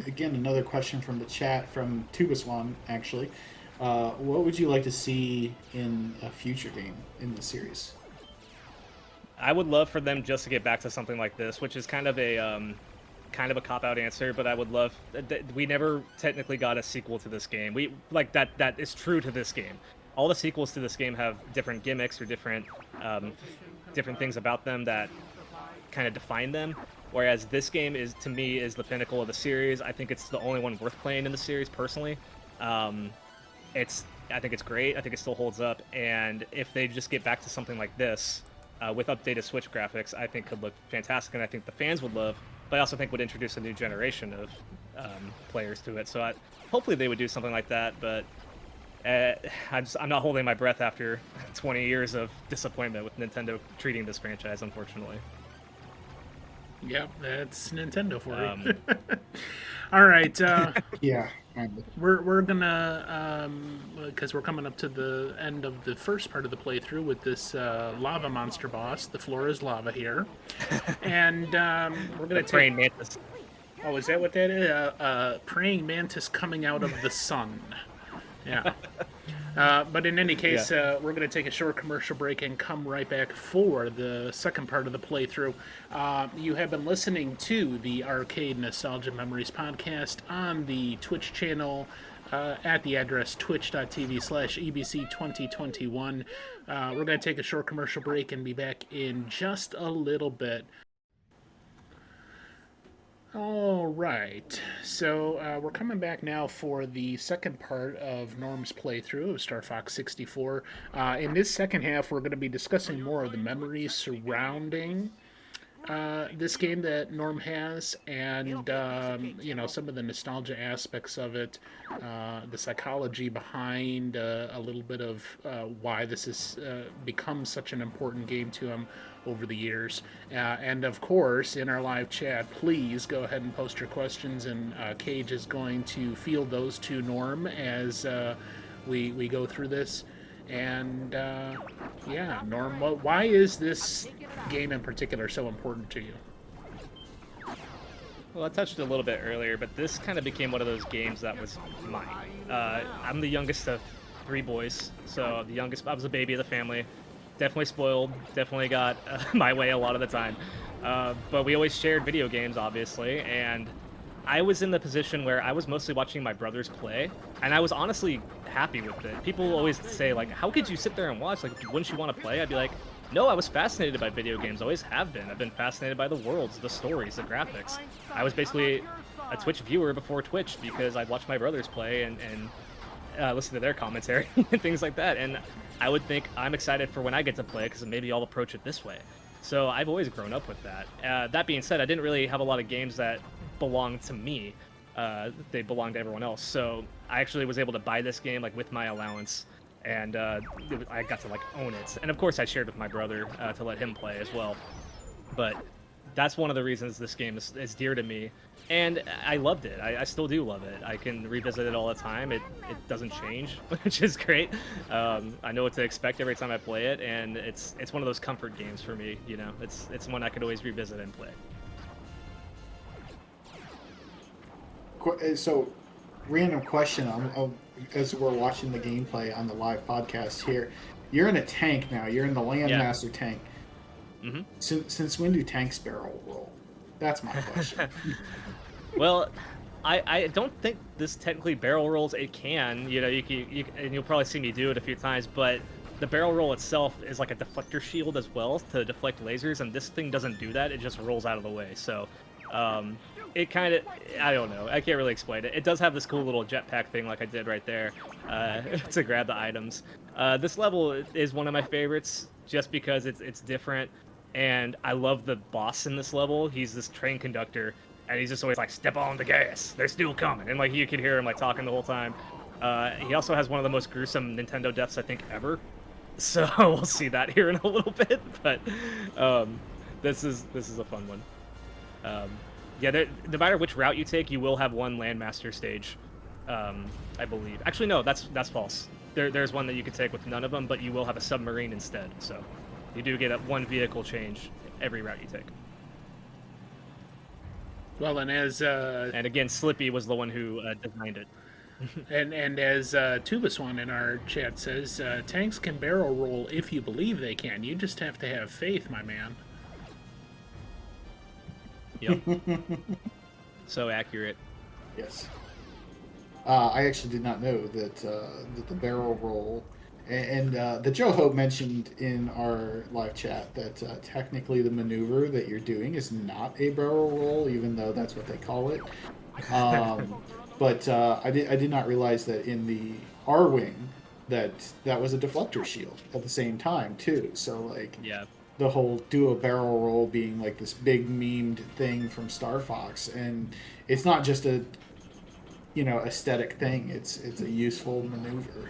again, another question from the chat from Tubaswan, actually. What would you like to see in a future game in the series? I would love for them just to get back to something like this, which is kind of a cop-out answer, but I would love. We never technically got a sequel to this game. We like that is true to this game. All the sequels to this game have different gimmicks or different things about them that kind of define them. Whereas this game to me is the pinnacle of the series. I think it's the only one worth playing in the series personally. I think it's great. I think it still holds up. And if they just get back to something like this with updated Switch graphics, I think could look fantastic, and I think the fans would love. But I also think would introduce a new generation of players to it. So hopefully they would do something like that. But I'm not holding my breath after 20 years of disappointment with Nintendo treating this franchise, unfortunately. Yep, that's Nintendo for you. All right. Yeah. We're gonna because we're coming up to the end of the first part of the playthrough with this lava monster boss. The floor is lava here, and we're gonna take praying mantis. Oh, is that what that is? Praying mantis coming out of the sun. Yeah. But in any case, we're going to take a short commercial break and come right back for the second part of the playthrough. You have been listening to the Arcade Nostalgia Memories podcast on the Twitch channel at the address twitch.tv/EBC2021. We're going to take a short commercial break and be back in just a little bit. All right, so we're coming back now for the second part of Norm's playthrough of Star Fox 64. In this second half, we're going to be discussing more of the memories surrounding this game that Norm has, and some of the nostalgia aspects of it, the psychology behind a little bit of why this has become such an important game to him over the years. And of course, in our live chat, please go ahead and post your questions, and Cage is going to field those to Norm as we go through this. And Norm, why is this game in particular so important to you? Well, I touched it a little bit earlier, but this kind of became one of those games that was mine. I'm the youngest of three boys, so the youngest. I was a baby of the family. Definitely spoiled. Definitely got my way a lot of the time. But we always shared video games, obviously, and I was in the position where I was mostly watching my brothers play, and I was honestly happy with it. People always say, like, how could you sit there and watch? Like, wouldn't you want to play? I'd be like, no, I was fascinated by video games. Always have been. I've been fascinated by the worlds, the stories, the graphics. I was basically a Twitch viewer before Twitch because I'd watch my brothers play and listen to their commentary and things like that. And I would think I'm excited for when I get to play because maybe I'll approach it this way. So I've always grown up with that. That being said, I didn't really have a lot of games that belonged to me. They belonged to everyone else. So I actually was able to buy this game like with my allowance, and I got to like own it. And of course, I shared with my brother to let him play as well. But that's one of the reasons this game is dear to me, and I loved it. I still do love it. I can revisit it all the time. It doesn't change, which is great. I know what to expect every time I play it, and it's one of those comfort games for me. You know, it's one I could always revisit and play. So, random question. As we're watching the gameplay on the live podcast here, you're in a tank now. You're in the Landmaster tank. Mm-hmm. Since when do tanks barrel roll? That's my question. Well, I don't think this technically barrel rolls. It can, you know, and you'll probably see me do it a few times, but the barrel roll itself is like a deflector shield as well to deflect lasers, and this thing doesn't do that. It just rolls out of the way. So, it kind of, I don't know. I can't really explain it. It does have this cool little jetpack thing like I did right there to grab the items. This level is one of my favorites just because it's different. And I love the boss in this level. He's this train conductor, and he's just always like, step on the gas. They're still coming. And like you can hear him like talking the whole time. He also has one of the most gruesome Nintendo deaths I think ever. So we'll see that here in a little bit. But this is a fun one. Yeah, no matter which route you take, you will have one Landmaster stage, I believe. Actually, no, that's false. There's one that you could take with none of them, but you will have a submarine instead. So you do get one vehicle change every route you take. Well, and as and again, Slippy was the one who designed it. and as Tubaswan in our chat says, tanks can barrel roll if you believe they can. You just have to have faith, my man. Yep. So accurate. Yes. I actually did not know that that the barrel roll, and the Joho mentioned in our live chat that technically the maneuver that you're doing is not a barrel roll, even though that's what they call it. But I did not realize that in the R wing that was a deflector shield at the same time too. So like, yeah. The whole do a barrel roll being like this big memed thing from Star Fox, and it's not just a aesthetic thing. It's a useful maneuver,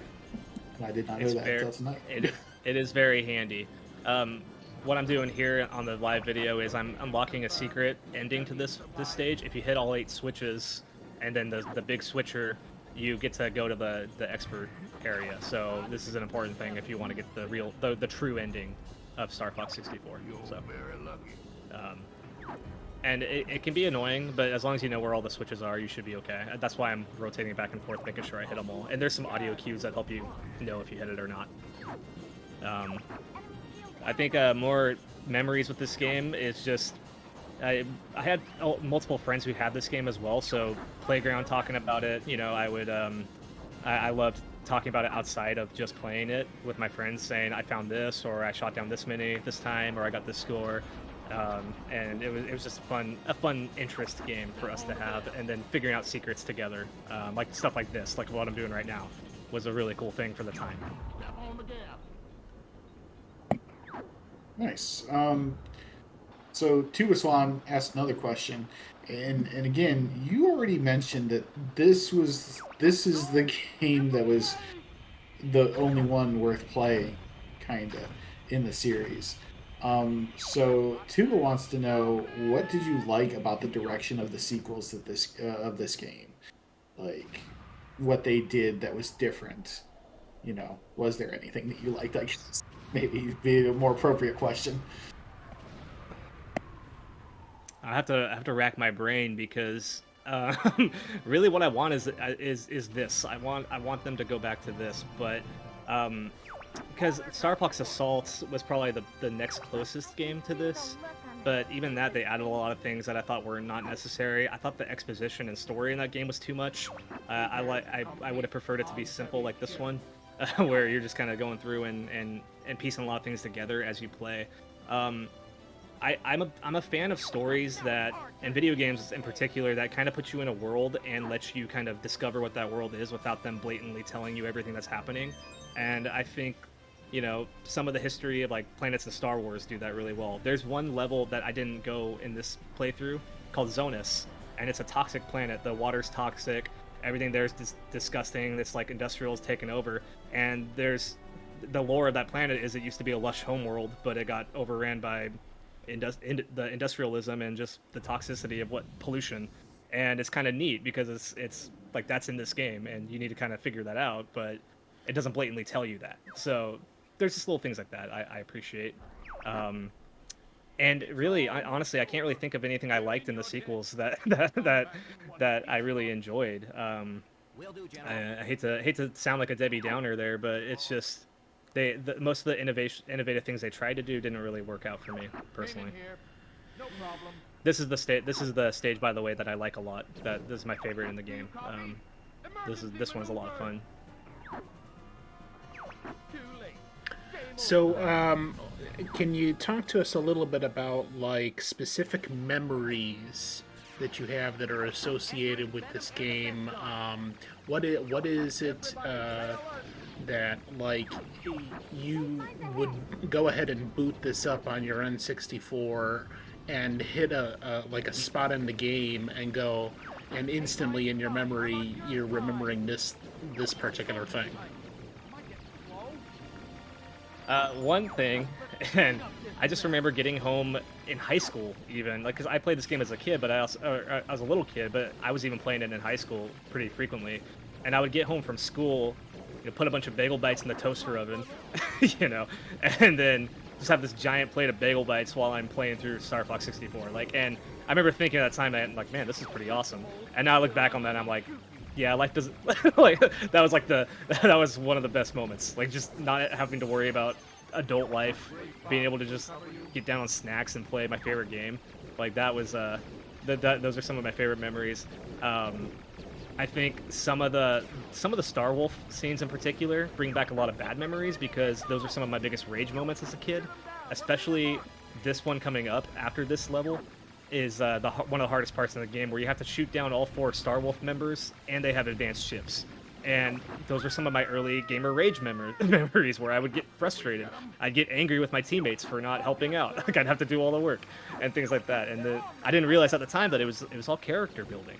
and I did not know that until tonight. It is very handy. What I'm doing here on the live video is I'm unlocking a secret ending to this stage. If you hit all 8 switches and then the big switcher, you get to go to the expert area. So this is an important thing if you want to get the true ending of Star Fox 64. So, and it can be annoying, but as long as you know where all the switches are, you should be okay. That's why I'm rotating back and forth, making sure I hit them all. And there's some audio cues that help you know if you hit it or not. I think more memories with this game is just I had multiple friends who had this game as well. So Playground talking about it, you know, I would I loved talking about it outside of just playing it with my friends, saying I found this, or I shot down this many this time, or I got this score, and it was just a fun interest game for us to have, and then figuring out secrets together, like stuff like this, like what I'm doing right now, was a really cool thing for the time. Nice. So Tubaswan asked another question, and again, you already mentioned that this is the game that was the only one worth playing, kinda, in the series. So Tuba wants to know, what did you like about the direction of the sequels of this game? Like, what they did that was different. You know, was there anything that you liked? Like, maybe be a more appropriate question. I have to rack my brain because really what I want is this. I want them to go back to this, but because Star Fox Assault was probably the next closest game to this, but even that they added a lot of things that I thought were not necessary. I thought the exposition and story in that game was too much. I would have preferred it to be simple like this one, where you're just kind of going through and piecing a lot of things together as you play. I'm a fan of stories that, and video games in particular, that kind of put you in a world and let you kind of discover what that world is without them blatantly telling you everything that's happening. And I think, you know, some of the history of like planets in Star Wars do that really well. There's one level that I didn't go in this playthrough called Zonus, and it's a toxic planet. The water's toxic, everything there's disgusting. It's like industrial's taken over, and there's the lore of that planet is it used to be a lush homeworld, but it got overran by the industrialism and just the toxicity of what pollution. And it's kind of neat because it's like that's in this game, and you need to kind of figure that out, but it doesn't blatantly tell you that. So there's just little things like that I appreciate. And really, honestly, I can't really think of anything I liked in the sequels that I really enjoyed. I hate to sound like a Debbie Downer there, but it's just most of the innovative things they tried to do didn't really work out for me personally. This is the stage, by the way, that I like a lot. This is my favorite in the game. This one's a lot of fun. So, can you talk to us a little bit about like specific memories that you have that are associated with this game? What is it that like you would go ahead and boot this up on your N64 and hit a spot in the game and go, and instantly in your memory you're remembering this particular thing? One thing, and I just remember getting home in high school, even like because I played this game as a kid, but I was a little kid, but I was even playing it in high school pretty frequently, and I would get home from school, you know, put a bunch of bagel bites in the toaster oven, you know, and then just have this giant plate of bagel bites while I'm playing through Star Fox 64. Like, and I remember thinking at that time that like, man, this is pretty awesome. And now I look back on that, and I'm like, yeah, life doesn't like that was like that was one of the best moments. Like just not having to worry about adult life, being able to just get down on snacks and play my favorite game. Like that was those are some of my favorite memories. I think some of the Star Wolf scenes in particular bring back a lot of bad memories because those are some of my biggest rage moments as a kid, especially this one coming up after this level. Is one of the hardest parts in the game, where you have to shoot down all 4 Star Wolf members, and they have advanced ships. And those were some of my early gamer rage memories, where I would get frustrated. I'd get angry with my teammates for not helping out. Like I'd have to do all the work and things like that. And I didn't realize at the time that it was all character building.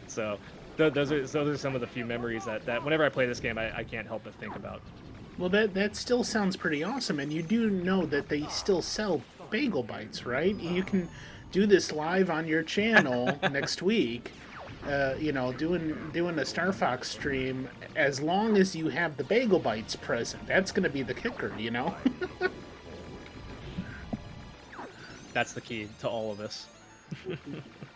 So those are some of the few memories that whenever I play this game, I can't help but think about. Well, that still sounds pretty awesome, and you do know that they still sell bagel bites, right? You can do this live on your channel next week, you know, doing a Star Fox stream, as long as you have the bagel bites present. That's going to be the kicker, you know? That's the key to all of this.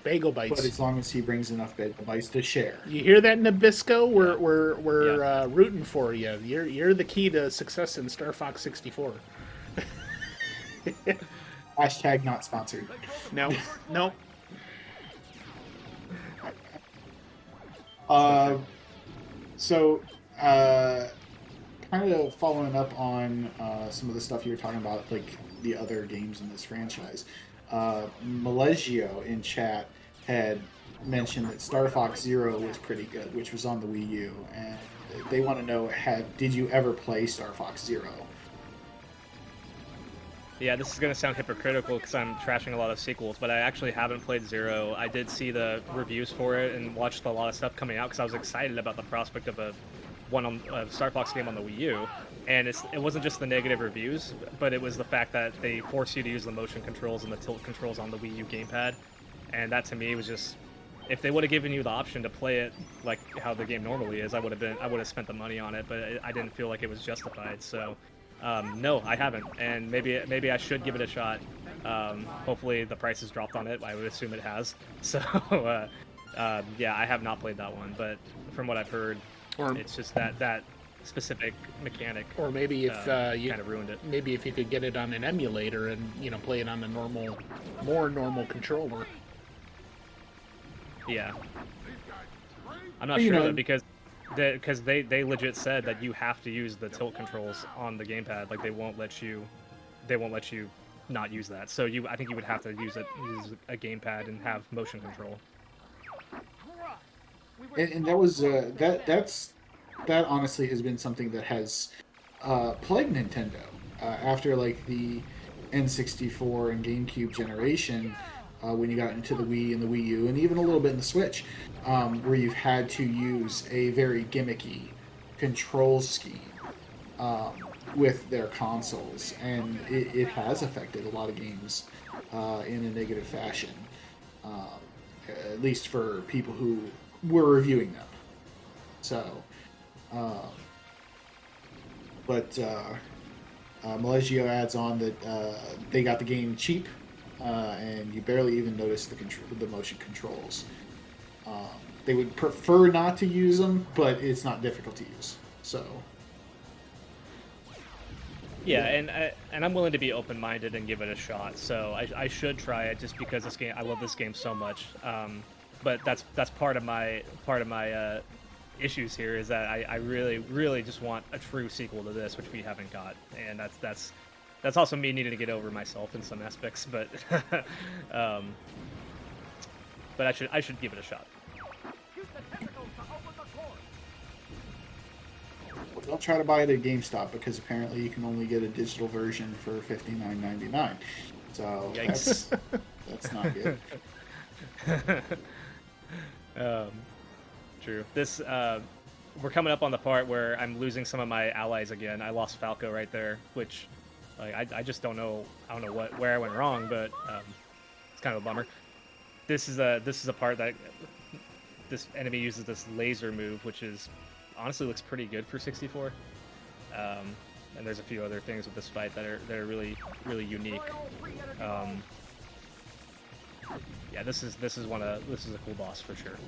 Bagel bites. But as long as he brings enough bagel bites to share. You hear that, Nabisco? We're rooting for you. You're the key to success in Star Fox 64. Hashtag not sponsored. No. So, kind of following up on some of the stuff you were talking about, like the other games in this franchise. Malegio in chat had mentioned that Star Fox Zero was pretty good, which was on the Wii U, and they want to know, did you ever play Star Fox Zero? Yeah, this is going to sound hypocritical because I'm trashing a lot of sequels, but I actually haven't played Zero. I did see the reviews for it and watched a lot of stuff coming out because I was excited about the prospect of a Star Fox game on the Wii U. And it wasn't just the negative reviews, but it was the fact that they force you to use the motion controls and the tilt controls on the Wii U gamepad. And that to me was just, if they would have given you the option to play it like how the game normally is, I would have spent the money on it, but I didn't feel like it was justified. So no, I haven't, and maybe I should give it a shot. Hopefully the price has dropped on it. I would assume it has. So yeah, I have not played that one, but from what I've heard, Or it's just that specific mechanic. or maybe if you kind of ruined it. maybe if you could get it on an emulator and play it on a more normal controller. Yeah, I'm not You sure know- though, because they legit said that you have to use the tilt controls on the gamepad. Like they won't let you not use that. So I think you would have to use a gamepad and have motion control. And that was that honestly has been something that has plagued Nintendo after like the N64 and GameCube generation, when you got into the Wii and the Wii U, and even a little bit in the Switch, where you've had to use a very gimmicky control scheme with their consoles, and it has affected a lot of games in a negative fashion, at least for people who were reviewing them. So, but Malegio adds on that they got the game cheap, and you barely even notice the motion controls. They would prefer not to use them, but it's not difficult to use. So. Yeah, and I'm willing to be open-minded and give it a shot. So I should try it just because I love this game so much. But that's part of my issues here is that I really just want a true sequel to this, which we haven't got, and that's also me needing to get over myself in some aspects. But but I should give it a shot. Don't try to buy it at GameStop because apparently you can only get a digital version for $59.99. So Yikes. that's not good. True. This we're coming up on the part where I'm losing some of my allies again. I lost Falco right there, which like I just don't know. I don't know where I went wrong, but it's kind of a bummer. This is a part that this enemy uses this laser move, which is honestly looks pretty good for 64. And there's a few other things with this fight that are really unique. Yeah, this is a cool boss for sure.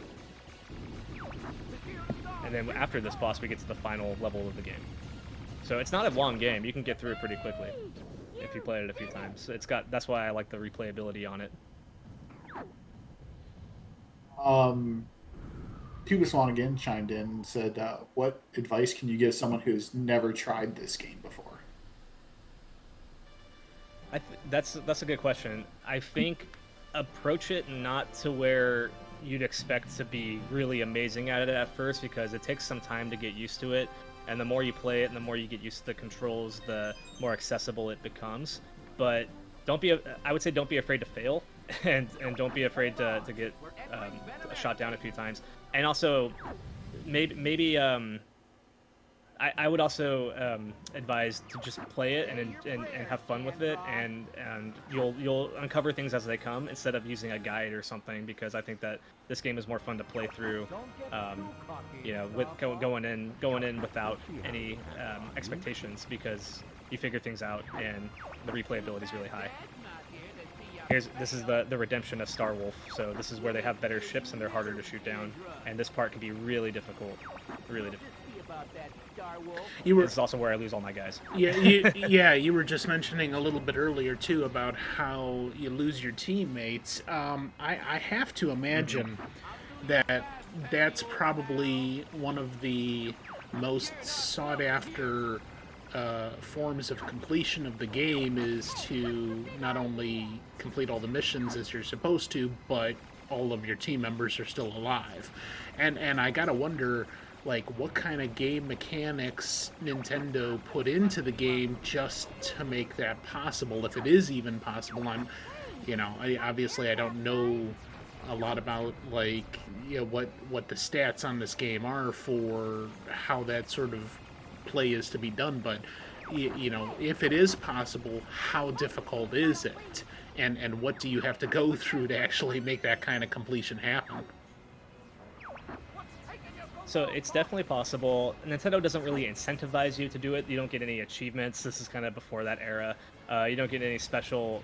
And then after this boss, we get to the final level of the game. So it's not a long game. You can get through it pretty quickly if you played it a few times. That's why I like the replayability on it. Tuba Swan again chimed in and said, what advice can you give someone who's never tried this game before? That's a good question. I think approach it not to where you'd expect to be really amazing at it at first, because it takes some time to get used to it, and the more you play it and the more you get used to the controls, the more accessible it becomes. But I would say don't be afraid to fail, and don't be afraid to get shot down a few times. And also, maybe I would also advise to just play it and have fun with it, and you'll uncover things as they come instead of using a guide or something, because I think that this game is more fun to play through, with going in without any expectations, because you figure things out and the replayability is really high. This is the redemption of Star Wolf. So this is where they have better ships and they're harder to shoot down, and this part can be really difficult, really difficult. This is also where I lose all my guys. Yeah, you were just mentioning a little bit earlier too about how you lose your teammates. I have to imagine that that's probably one of the most sought after forms of completion of the game, is to not only complete all the missions as you're supposed to, but all of your team members are still alive. And I gotta wonder, like, what kind of game mechanics Nintendo put into the game just to make that possible, if it is even possible. Obviously I don't know a lot about, like, what the stats on this game are for how that sort of play is to be done, but if it is possible, how difficult is it, and what do you have to go through to actually make that kind of completion happen? So it's definitely possible. Nintendo doesn't really incentivize you to do it. You don't get any achievements. This is kind of before that era. You don't get any special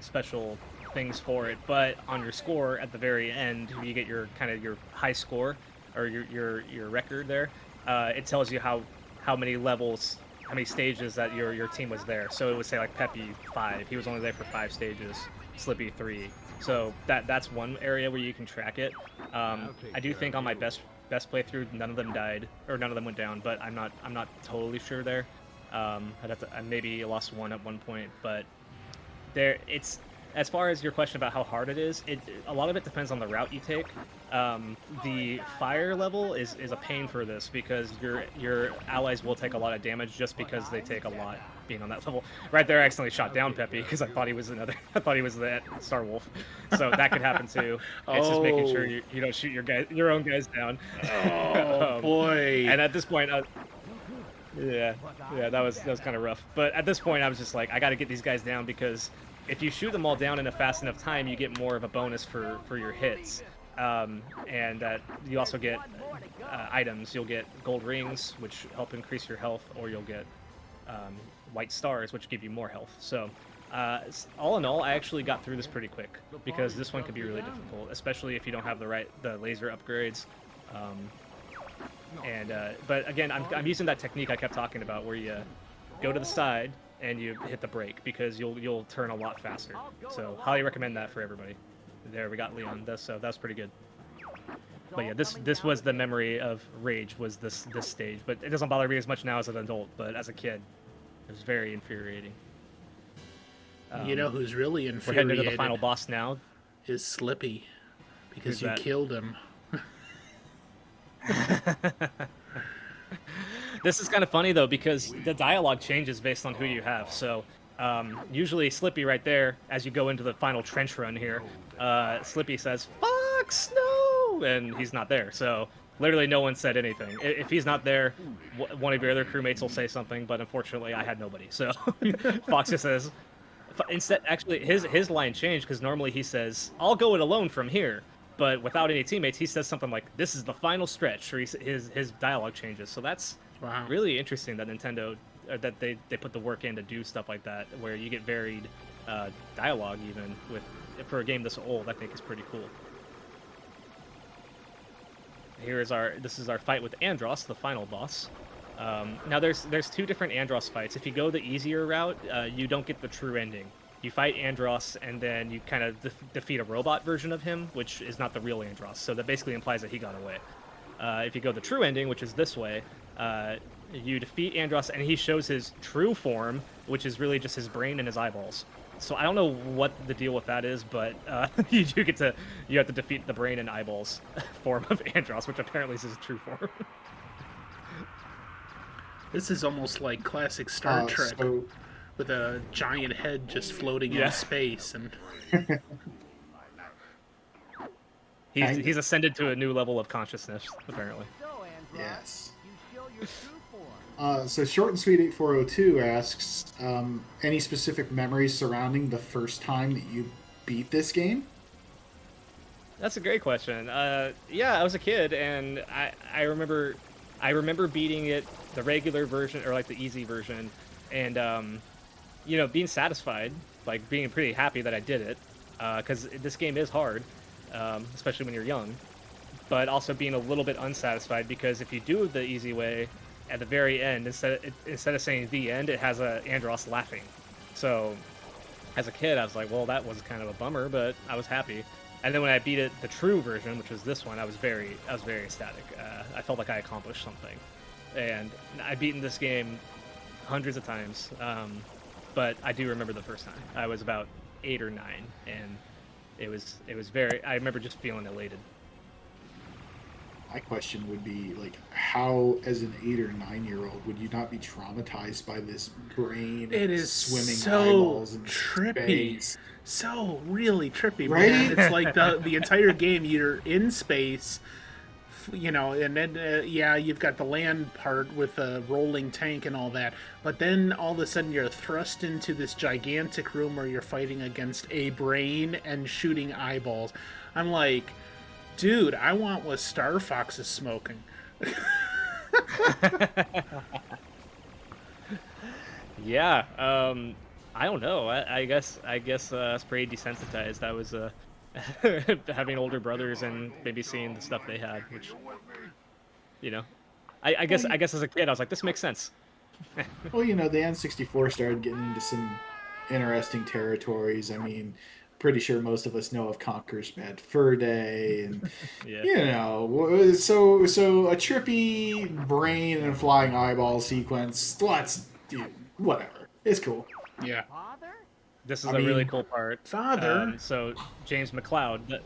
things for it, but on your score at the very end, you get your kind of your high score or your record there. It tells you how many levels, how many stages that your team was there. So it would say like Peppy 5, he was only there for 5 stages, Slippy 3. So that's one area where you can track it. I do think on my best playthrough, none of them died or none of them went down, but I'm not totally sure there. I maybe lost one at one point, but it's as far as your question about how hard it is, a lot of it depends on the route you take. The fire level is a pain for this because your allies will take a lot of damage just because they take a lot being on that level. Right there, I accidentally shot down Peppy because I thought he was I thought he was that Star Wolf. So that could happen too. It's just making sure you don't shoot your own guys down. Oh boy! And at this point, yeah, that was kind of rough. But at this point, I was just like, I got to get these guys down because if you shoot them all down in a fast enough time, you get more of a bonus for your hits. And you also get items. You'll get gold rings, which help increase your health, or you'll get white stars, which give you more health. So all in all, I actually got through this pretty quick because this one could be really difficult, especially if you don't have the laser upgrades. But again, I'm using that technique I kept talking about, where you go to the side and you hit the brake because you'll turn a lot faster. So highly recommend that for everybody. There, we got Leon. So that's pretty good. But yeah, this was the memory of Rage, was this stage. But it doesn't bother me as much now as an adult. But as a kid, it was very infuriating. You know who's really We're infuriated? heading to the final boss now. Is Slippy, because Who's you that? killed him. This is kind of funny though because the dialogue changes based on who you have. So usually Slippy right there, as you go into the final trench run here, Slippy says "Fox, no," and he's not there. So literally no one said anything. If he's not there, one of your other crewmates will say something. But unfortunately, I had nobody. So Fox just says. Instead, actually, his line changed because normally he says, "I'll go it alone from here." But without any teammates, he says something like, "This is the final stretch," or his dialogue changes. So that's Wow. really interesting that Nintendo, that they put the work in to do stuff like that, where you get varied dialogue even for a game this old. I think is pretty cool. This is our fight with Andross, the final boss. Now there's 2 different Andross fights. If you go the easier route, you don't get the true ending. You fight Andross, and then you kind of defeat a robot version of him, which is not the real Andross. So that basically implies that he got away. If you go the true ending, which is this way, you defeat Andross, and he shows his true form, which is really just his brain and his eyeballs. So I don't know what the deal with that is, but you have to defeat the brain and eyeballs form of Andross, which apparently is his true form. This is almost like classic Star Trek, with a giant head just floating in space, and he's ascended to a new level of consciousness, apparently. Yes. So Short and Sweet 8402 asks, any specific memories surrounding the first time that you beat this game? That's a great question. Yeah, I was a kid, and I remember beating it, the regular version, or like the easy version, and being satisfied, like being pretty happy that I did it, because this game is hard, especially when you're young, but also being a little bit unsatisfied because if you do the easy way, at the very end, instead of saying the end, it has a Andross laughing. So as a kid, I was like, well, that was kind of a bummer, but I was happy. And then when I beat it, the true version, which was this one, I was very ecstatic. I felt like I accomplished something. And I've beaten this game hundreds of times, but I do remember the first time. I was about 8 or 9, and it was I remember just feeling elated. My question would be, like, how, as an 8 or 9-year-old, would you not be traumatized by this brain it and is swimming so eyeballs and trippy. space? So really trippy, Right? man. It's like the entire game, you're in space, and then you've got the land part with a rolling tank and all that, but then all of a sudden you're thrust into this gigantic room where you're fighting against a brain and shooting eyeballs. I'm like, dude, I want what Star Fox is smoking. Yeah. I don't know. I guess it's pretty desensitized. I was having older brothers and maybe seeing the stuff they had, which you know, I guess as a kid I was like, this makes sense. Well, the N64 started getting into some interesting territories. I mean, pretty sure most of us know of Conker's Bad Fur Day, and Yeah. so a trippy brain and flying eyeball sequence. Let's do whatever. It's cool. Yeah. This is I a really mean, cool part. Father. So James McLeod,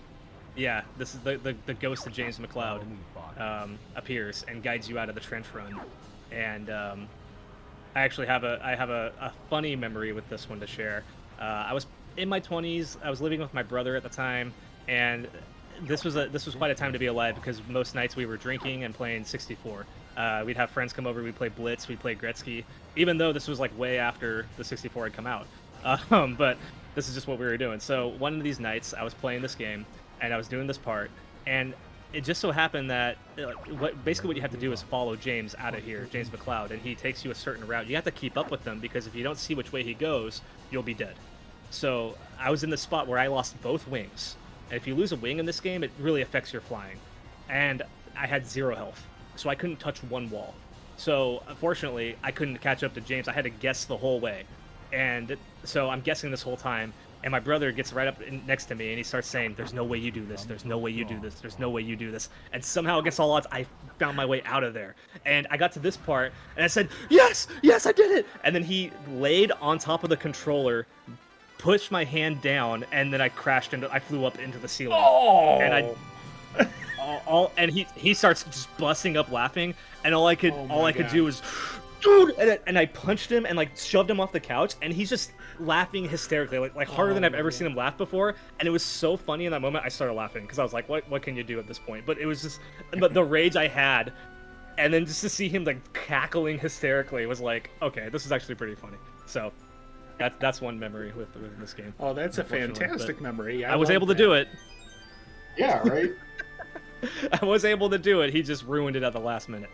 yeah, this is the ghost of James McLeod appears and guides you out of the trench run, and I actually have a funny memory with this one to share. I was in my 20s. I was living with my brother at the time, and this was quite a time to be alive because most nights we were drinking and playing 64. We'd have friends come over. We'd play Blitz. We'd play Gretzky. Even though this was like way after the 64 had come out, but this is just what we were doing. So one of these nights, I was playing this game and I was doing this part, and it just so happened that what you have to do is follow James out of here, James McLeod, and he takes you a certain route. You have to keep up with him because if you don't see which way he goes, you'll be dead. So I was in the spot where I lost both wings, and if you lose a wing in this game, it really affects your flying. And I had 0 health, so I couldn't touch one wall. So unfortunately, I couldn't catch up to James. I had to guess the whole way, and so I'm guessing this whole time. And my brother gets right up next to me and he starts saying, "There's no way you do this. There's no way you do this. There's no way you do this." And somehow, against all odds, I found my way out of there. And I got to this part and I said, "Yes, yes, I did it." And then he laid on top of the controller, pushed my hand down, and then I flew up into the ceiling. Oh. And and he starts just busting up laughing, and all I could do was, dude, and I punched him and like shoved him off the couch, and he's just laughing hysterically, like harder than I've ever seen him laugh before. And it was so funny in that moment. I started laughing because I was like, what can you do at this point? But it was just, but the rage I had, and then just to see him like cackling hysterically was like, okay, this is actually pretty funny. So that's one memory with this game. Oh, that's a fantastic memory. I was able to do it. Yeah, right. I was able to do it. He just ruined it at the last minute.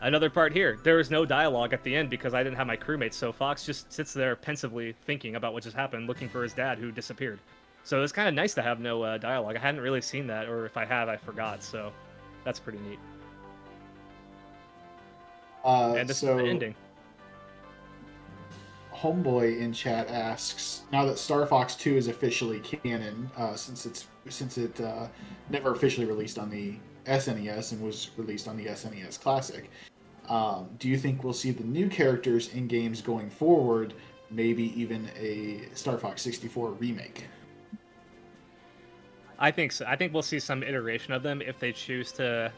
Another part here. There was no dialogue at the end because I didn't have my crewmates, so Fox just sits there pensively thinking about what just happened, looking for his dad who disappeared. So it's kind of nice to have no dialogue. I hadn't really seen that, or if I have, I forgot, so that's pretty neat. And this is the ending. Homeboy in chat asks, now that Star Fox 2 is officially canon, since it never officially released on the SNES and was released on the SNES Classic, do you think we'll see the new characters in games going forward, maybe even a Star Fox 64 remake? I think so. I think we'll see some iteration of them if they choose to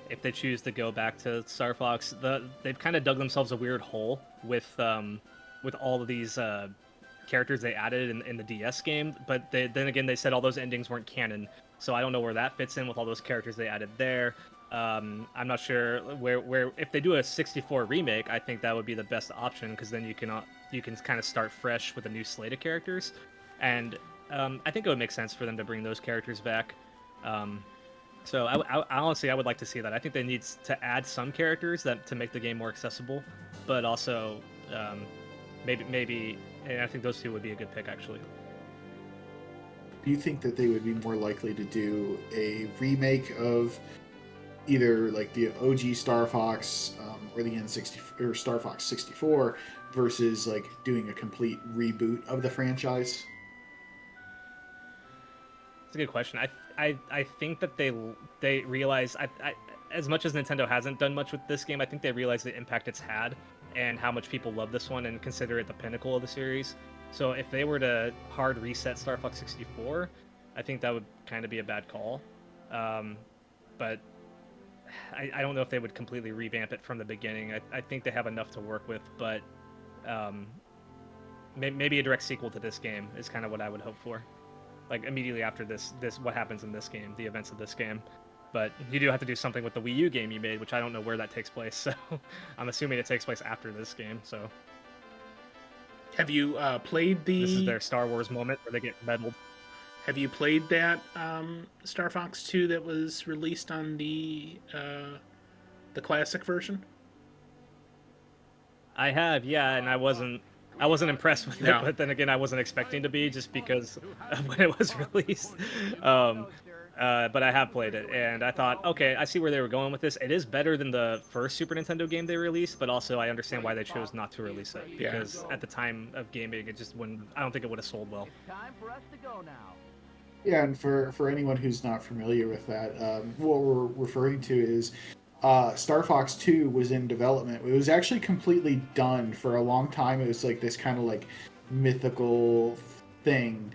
go back to Star Fox. They've kind of dug themselves a weird hole with all of these characters they added in the DS game, but then again they said all those endings weren't canon, so I don't know where that fits in with all those characters they added there. I'm not sure where if they do a 64 remake, I think that would be the best option because then you can kind of start fresh with a new slate of characters, and I think it would make sense for them to bring those characters back. So I honestly I would like to see that. I think they need to add some characters to make the game more accessible, but also maybe and I think those two would be a good pick actually. Do you think that they would be more likely to do a remake of either like the OG Star Fox or the N60 or Star Fox 64 versus like doing a complete reboot of the franchise? It's a good question. I think that they realize as much as Nintendo hasn't done much with this game, I think they realize the impact it's had and how much people love this one and consider it the pinnacle of the series. So if they were to hard reset Star Fox 64, I think that would kind of be a bad call. But I don't know if they would completely revamp it from the beginning. I think they have enough to work with, but maybe a direct sequel to this game is kind of what I would hope for. Like immediately after this what happens in this game, the events of this game. But you do have to do something with the Wii U game you made, which I don't know where that takes place. So I'm assuming it takes place after this game. So have you played the? This is their Star Wars moment where they get medaled. Have you played that Star Fox 2 that was released on the classic version? I have, yeah, and I wasn't I wasn't impressed with No. it, but then again, I wasn't expecting to be just because of when it was released. But I have played it, and I thought, okay, I see where they were going with this. It is better than the first Super Nintendo game they released, but also I understand why they chose not to release it, Yeah. because at the time of gaming, it just wouldn't. I don't think it would have sold well. Time for us to go now. Yeah, and for anyone who's not familiar with that, what we're referring to is Star Fox 2 was in development. It was actually completely done for a long time. It was like this kind of like mythical thing.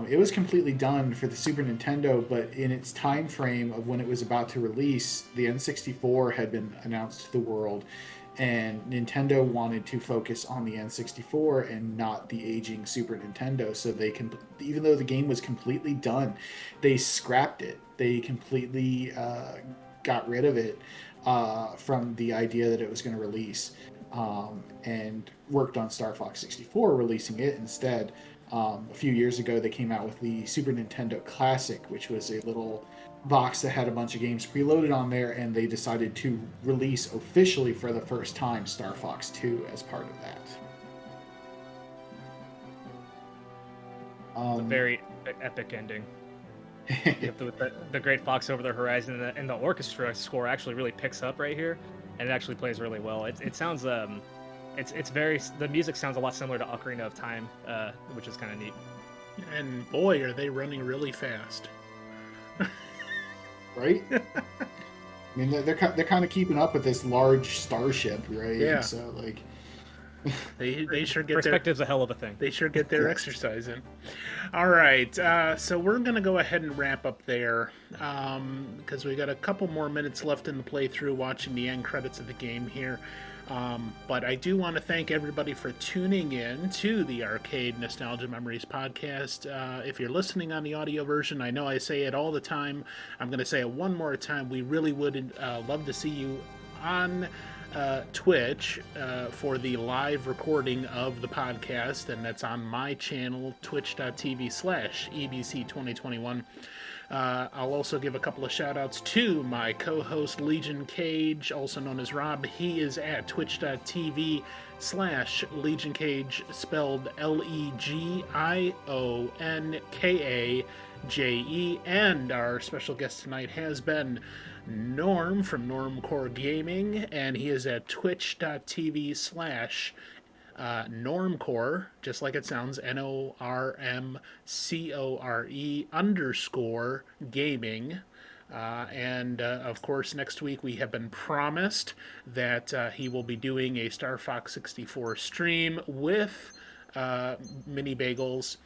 It was completely done for the Super Nintendo, but in its time frame of when it was about to release, the N64 had been announced to the world, and Nintendo wanted to focus on the N64 and not the aging Super Nintendo. So they can, even though the game was completely done, they scrapped it. They completely got rid of it from the idea that it was going to release, and worked on Star Fox 64, releasing it instead. A few years ago, they came out with the Super Nintendo Classic, which was a little box that had a bunch of games preloaded on there, and they decided to release officially for the first time Star Fox 2 as part of that. It's a very epic ending. You have the Great Fox Over the Horizon, and the orchestra score actually really picks up right here, and it actually plays really well. It sounds it's very, the music sounds a lot similar to Ocarina of Time, which is kind of neat. And boy, are they running really fast. Right? I mean, they're kind of keeping up with this large starship, right? Yeah. So like, They sure get Perspective's a hell of a thing. They sure get their exercise in. All right, so we're going to go ahead and wrap up there because we got a couple more minutes left in the playthrough watching the end credits of the game here. But I do want to thank everybody for tuning in to the Arcade Nostalgia Memories podcast. If you're listening on the audio version, I know I say it all the time. I'm going to say it one more time. We really would love to see you on Twitch for the live recording of the podcast, and that's on my channel, twitch.tv/EBC2021. I'll also give a couple of shout outs to my co-host Legion Cage, also known as Rob. He is at twitch.tv/Legion Cage, spelled LEGIONKAJE. And our special guest tonight has been Norm from NormcoreGaming, and he is at twitch.tv/Normcore, just like it sounds, NORMCORE_gaming. And of course, next week we have been promised that he will be doing a Star Fox 64 stream with Mini Bagels.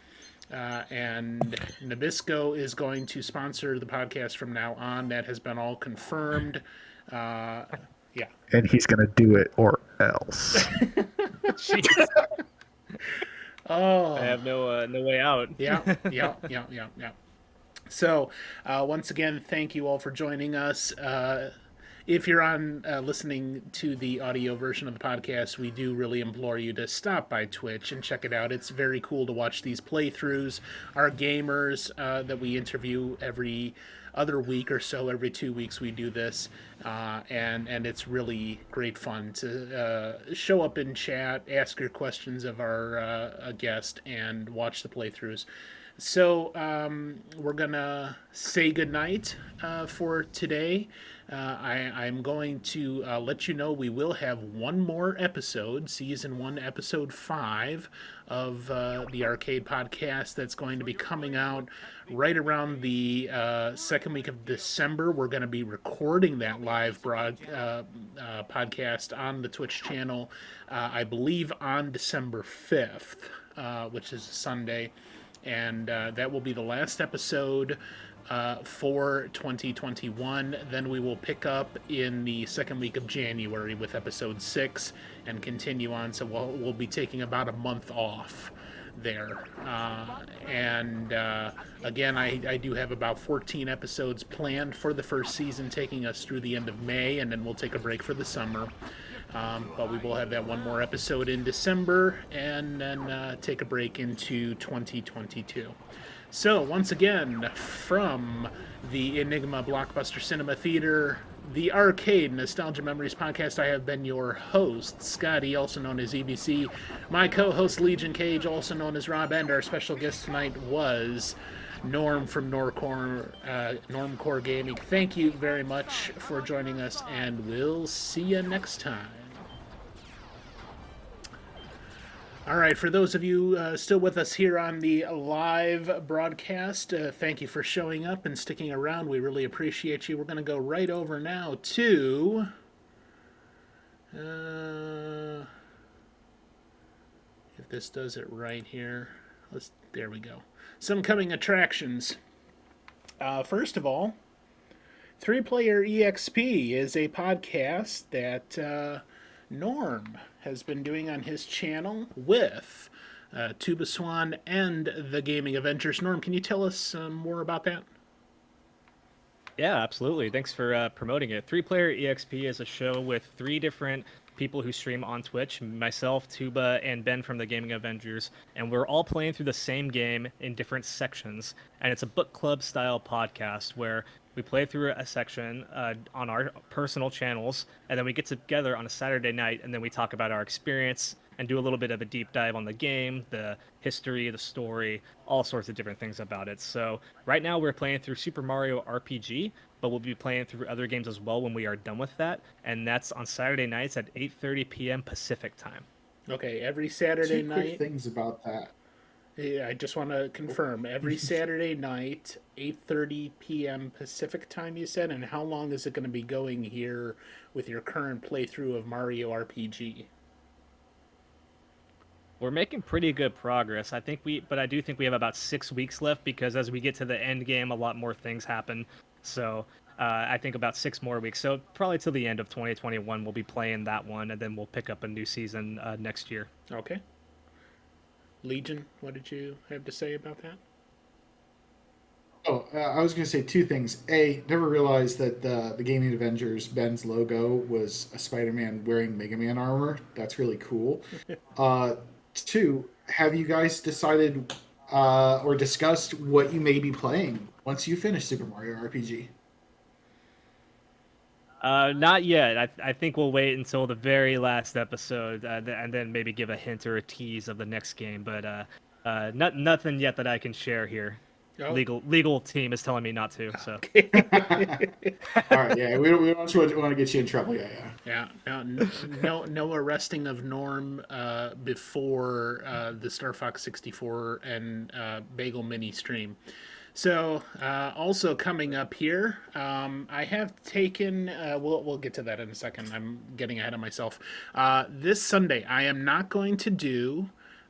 And Nabisco is going to sponsor the podcast from now on. That has been all confirmed. Yeah. And he's going to do it or else. Oh, I have no way out. yeah. So, once again, thank you all for joining us. If you're on listening to the audio version of the podcast, we do really implore you to stop by Twitch and check it out. It's very cool to watch these playthroughs. Our gamers that we interview every other week or so, every 2 weeks we do this, and it's really great fun to show up in chat, ask your questions of our guest, and watch the playthroughs. So we're gonna say goodnight for today. I'm going to let you know we will have one more episode, Season 1, Episode 5 of the Arcade Podcast that's going to be coming out right around the second week of December. We're going to be recording that live podcast on the Twitch channel, I believe on December 5th, which is a Sunday. And that will be the last episode for 2021. Then we will pick up in the second week of January with episode 6 and continue on. So we'll be taking about a month off there. Again, I do have about 14 episodes planned for the first season, taking us through the end of May, and then we'll take a break for the summer. But we will have that one more episode in December, and then take a break into 2022. So, once again, from the Enigma Blockbuster Cinema Theater, the Arcade Nostalgia Memories podcast. I have been your host, Scotty, also known as EBC. My co-host, Legion Cage, also known as Rob, and our special guest tonight was Norm from Normcore Gaming. Thank you very much for joining us, and we'll see you next time. All right, for those of you still with us here on the live broadcast, thank you for showing up and sticking around. We really appreciate you. We're going to go right over now to... if this does it right here. There we go. Some coming attractions. First of all, 3-Player EXP is a podcast that Norm has been doing on his channel with Tuba Swan and the Gaming Avengers. Norm, can you tell us more about that? Yeah, absolutely. Thanks for promoting it. 3-Player EXP is a show with 3 different people who stream on Twitch, myself, Tuba, and Ben from the Gaming Avengers, and we're all playing through the same game in different sections, and it's a book club style podcast where we play through a section on our personal channels, and then we get together on a Saturday night, and then we talk about our experience and do a little bit of a deep dive on the game, the history, the story, all sorts of different things about it. So right now we're playing through Super Mario RPG, but we'll be playing through other games as well when we are done with that, and that's on Saturday nights at 8:30 p.m. Pacific time. Okay, every Saturday Two night. quick things about that. Yeah, I just want to confirm. Every Saturday night, 8:30 p.m. Pacific time, you said? And how long is it going to be going here with your current playthrough of Mario RPG? We're making pretty good progress. I do think we have about 6 weeks left because as we get to the end game, a lot more things happen. So I think about 6 more weeks. So probably till the end of 2021, we'll be playing that one, and then we'll pick up a new season next year. Okay. Legion, what did you have to say about that? Oh, I was going to say 2 things. A, never realized that the Gaming Avengers, Ben's logo was a Spider-Man wearing Mega Man armor. That's really cool. 2, have you guys decided or discussed what you may be playing once you finish Super Mario RPG? Not yet. I think we'll wait until the very last episode and then maybe give a hint or a tease of the next game. But nothing yet that I can share here. Oh. Legal team is telling me not to. So. All right, yeah, we don't want to get you in trouble. Yeah. No arresting of Norm before the Star Fox 64 and Bagel Mini stream. So, also coming up here, I have taken. We'll get to that in a second. I'm getting ahead of myself. This Sunday, I am not going to do,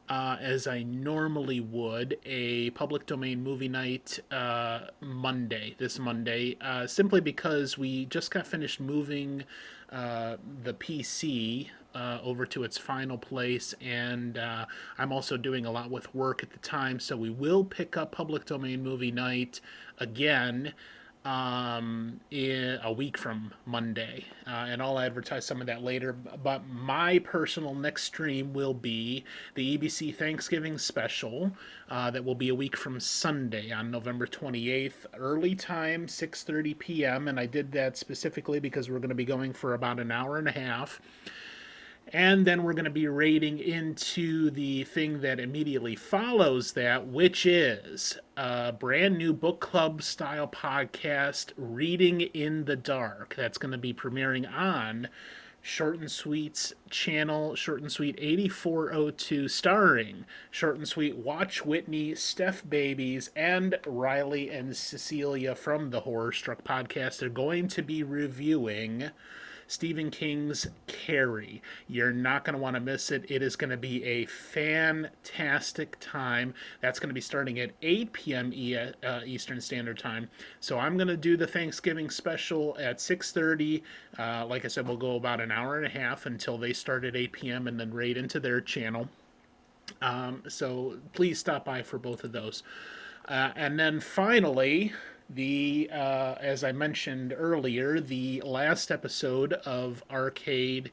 as I normally would, a public domain movie night this Monday, simply because we just got finished moving the PC over to its final place, and I'm also doing a lot with work at the time, so we will pick up public domain movie night again in a week from Monday, and I'll advertise some of that later. But my personal next stream will be the EBC Thanksgiving special that will be a week from Sunday on November 28th, early time, 6:30 p.m. And I did that specifically because we're going to be going for about an hour and a half. And then we're going to be raiding into the thing that immediately follows that, which is a brand new book club style podcast, Reading in the Dark. That's going to be premiering on Short and Sweet's channel, Short and Sweet 8402, starring Short and Sweet, Watch Whitney, Steph Babies, and Riley and Cecilia from the Horror Struck podcast. They're going to be reviewing Stephen King's Carrie. You're not going to want to miss it. It is going to be a fantastic time. That's going to be starting at 8 p.m. Eastern Standard Time. So I'm going to do the Thanksgiving special at 6:30. Like I said, we'll go about an hour and a half until they start at 8 p.m. and then raid into their channel. So please stop by for both of those. And then finally, as I mentioned earlier, the last episode of Arcade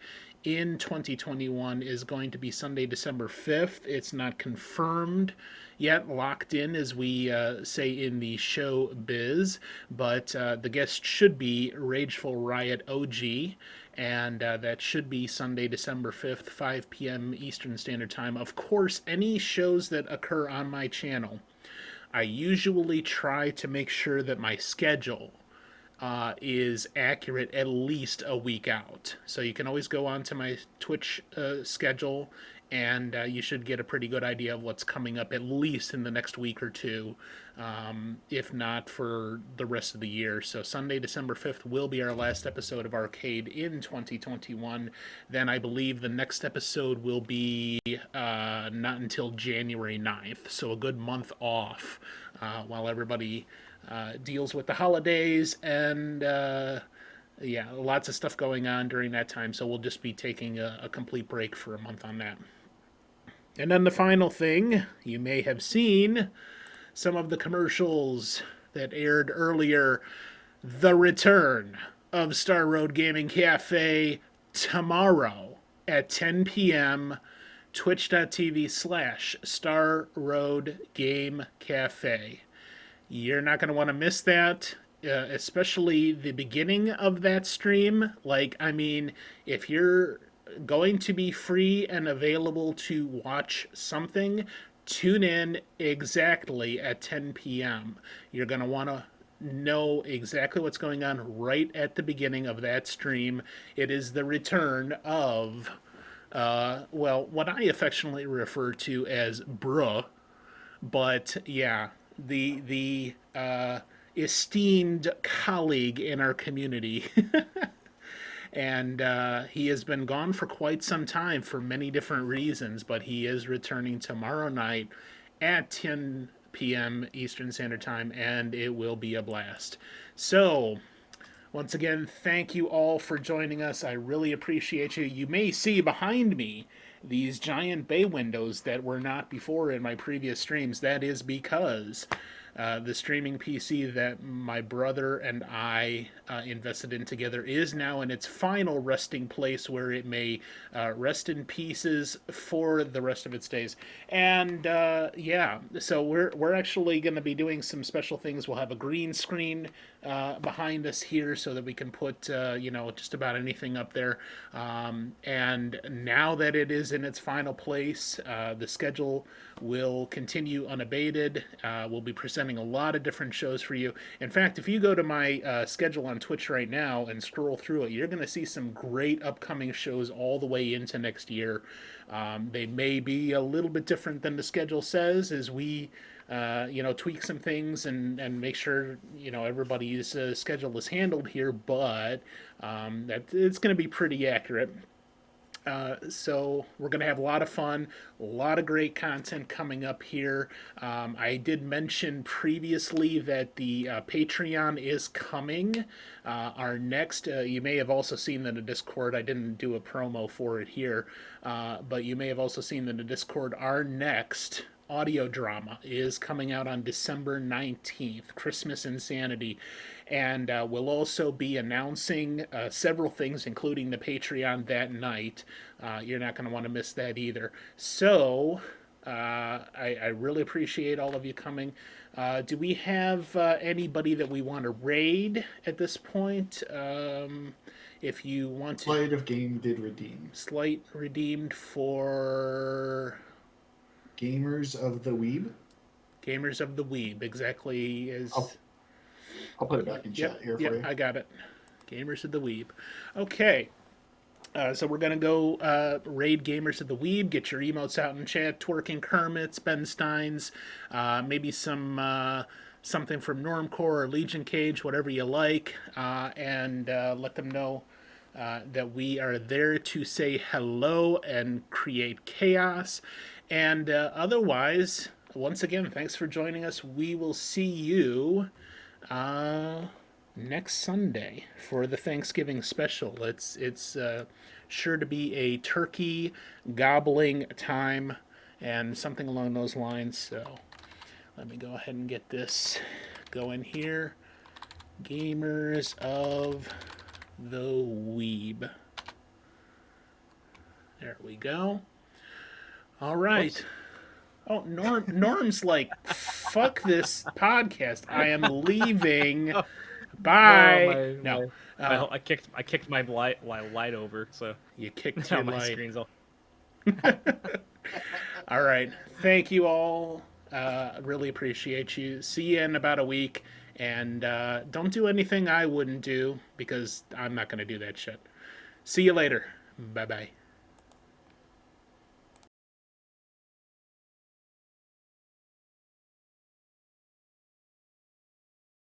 in 2021 is going to be Sunday, December 5th. It's not confirmed yet, locked in, as we say in the show biz, but the guest should be Rageful Riot OG, and that should be Sunday, December 5th, 5 p.m. Eastern Standard Time. Of course, any shows that occur on my channel, I usually try to make sure that my schedule is accurate at least a week out. So you can always go on to my Twitch schedule, and you should get a pretty good idea of what's coming up at least in the next week or two, if not for the rest of the year. So Sunday, December 5th will be our last episode of Arcade in 2021. Then I believe the next episode will be not until January 9th, so a good month off while everybody deals with the holidays and yeah, lots of stuff going on during that time. So we'll just be taking a complete break for a month on that. And then the final thing, you may have seen some of the commercials that aired earlier. The return of Star Road Gaming Cafe tomorrow at 10 p.m. Twitch.tv/Star Road Game Cafe. You're not going to want to miss that, especially the beginning of that stream. Like, I mean, if you're going to be free and available to watch something, tune in exactly at 10 p.m. You're going to want to know exactly what's going on right at the beginning of that stream. It is the return of, well, what I affectionately refer to as bruh, but yeah, the esteemed colleague in our community. And he has been gone for quite some time for many different reasons, but he is returning tomorrow night at 10 p.m. Eastern Standard Time, and it will be a blast. So, once again, thank you all for joining us. I really appreciate you. You may see behind me these giant bay windows that were not before in my previous streams. That is because the streaming PC that my brother and I invested in together is now in its final resting place, where it may rest in pieces for the rest of its days. And yeah, so we're actually going to be doing some special things. We'll have a green screen behind us here so that we can put you know, just about anything up there. And now that it is in its final place, the schedule will continue unabated. We'll be presenting a lot of different shows for you. In fact, if you go to my schedule on Twitch right now and scroll through it, you're going to see some great upcoming shows all the way into next year. They may be a little bit different than the schedule says, as we you know, tweak some things and make sure, you know, everybody's schedule is handled here, but that it's going to be pretty accurate. So we're going to have a lot of fun, a lot of great content coming up here. I did mention previously that the Patreon is coming. Our next, you may have also seen in the Discord, I didn't do a promo for it here, but you may have also seen in the Discord, our next audio drama is coming out on December 19th, Christmas Insanity. And we'll also be announcing several things, including the Patreon, that night. You're not going to want to miss that either. So I really appreciate all of you coming. Do we have anybody that we want to raid at this point? If you want to... Sleight of Game did redeem. Slight redeemed for... Gamers of the Weeb. Gamers of the Weeb, exactly as... I'll put it back in chat here for you. I got it. Gamers of the Weeb. Okay. So we're going to go raid Gamers of the Weeb, get your emotes out in chat, twerking Kermits, Ben Steins, maybe some something from Normcore or Legion Cage, whatever you like, and let them know that we are there to say hello and create chaos. And otherwise, once again, thanks for joining us. We will see you next Sunday for the Thanksgiving special. It's sure to be a turkey gobbling time and something along those lines. So let me go ahead and get this going here. Gamers of the Weeb. There we go. All right. Oh, Norm's like, fuck this podcast. I am leaving. Bye. No. I kicked my light over, so You kicked now your my light. screen's all. All right. Thank you all. Really appreciate you. See you in about a week. And don't do anything I wouldn't do because I'm not going to do that shit. See you later. Bye bye.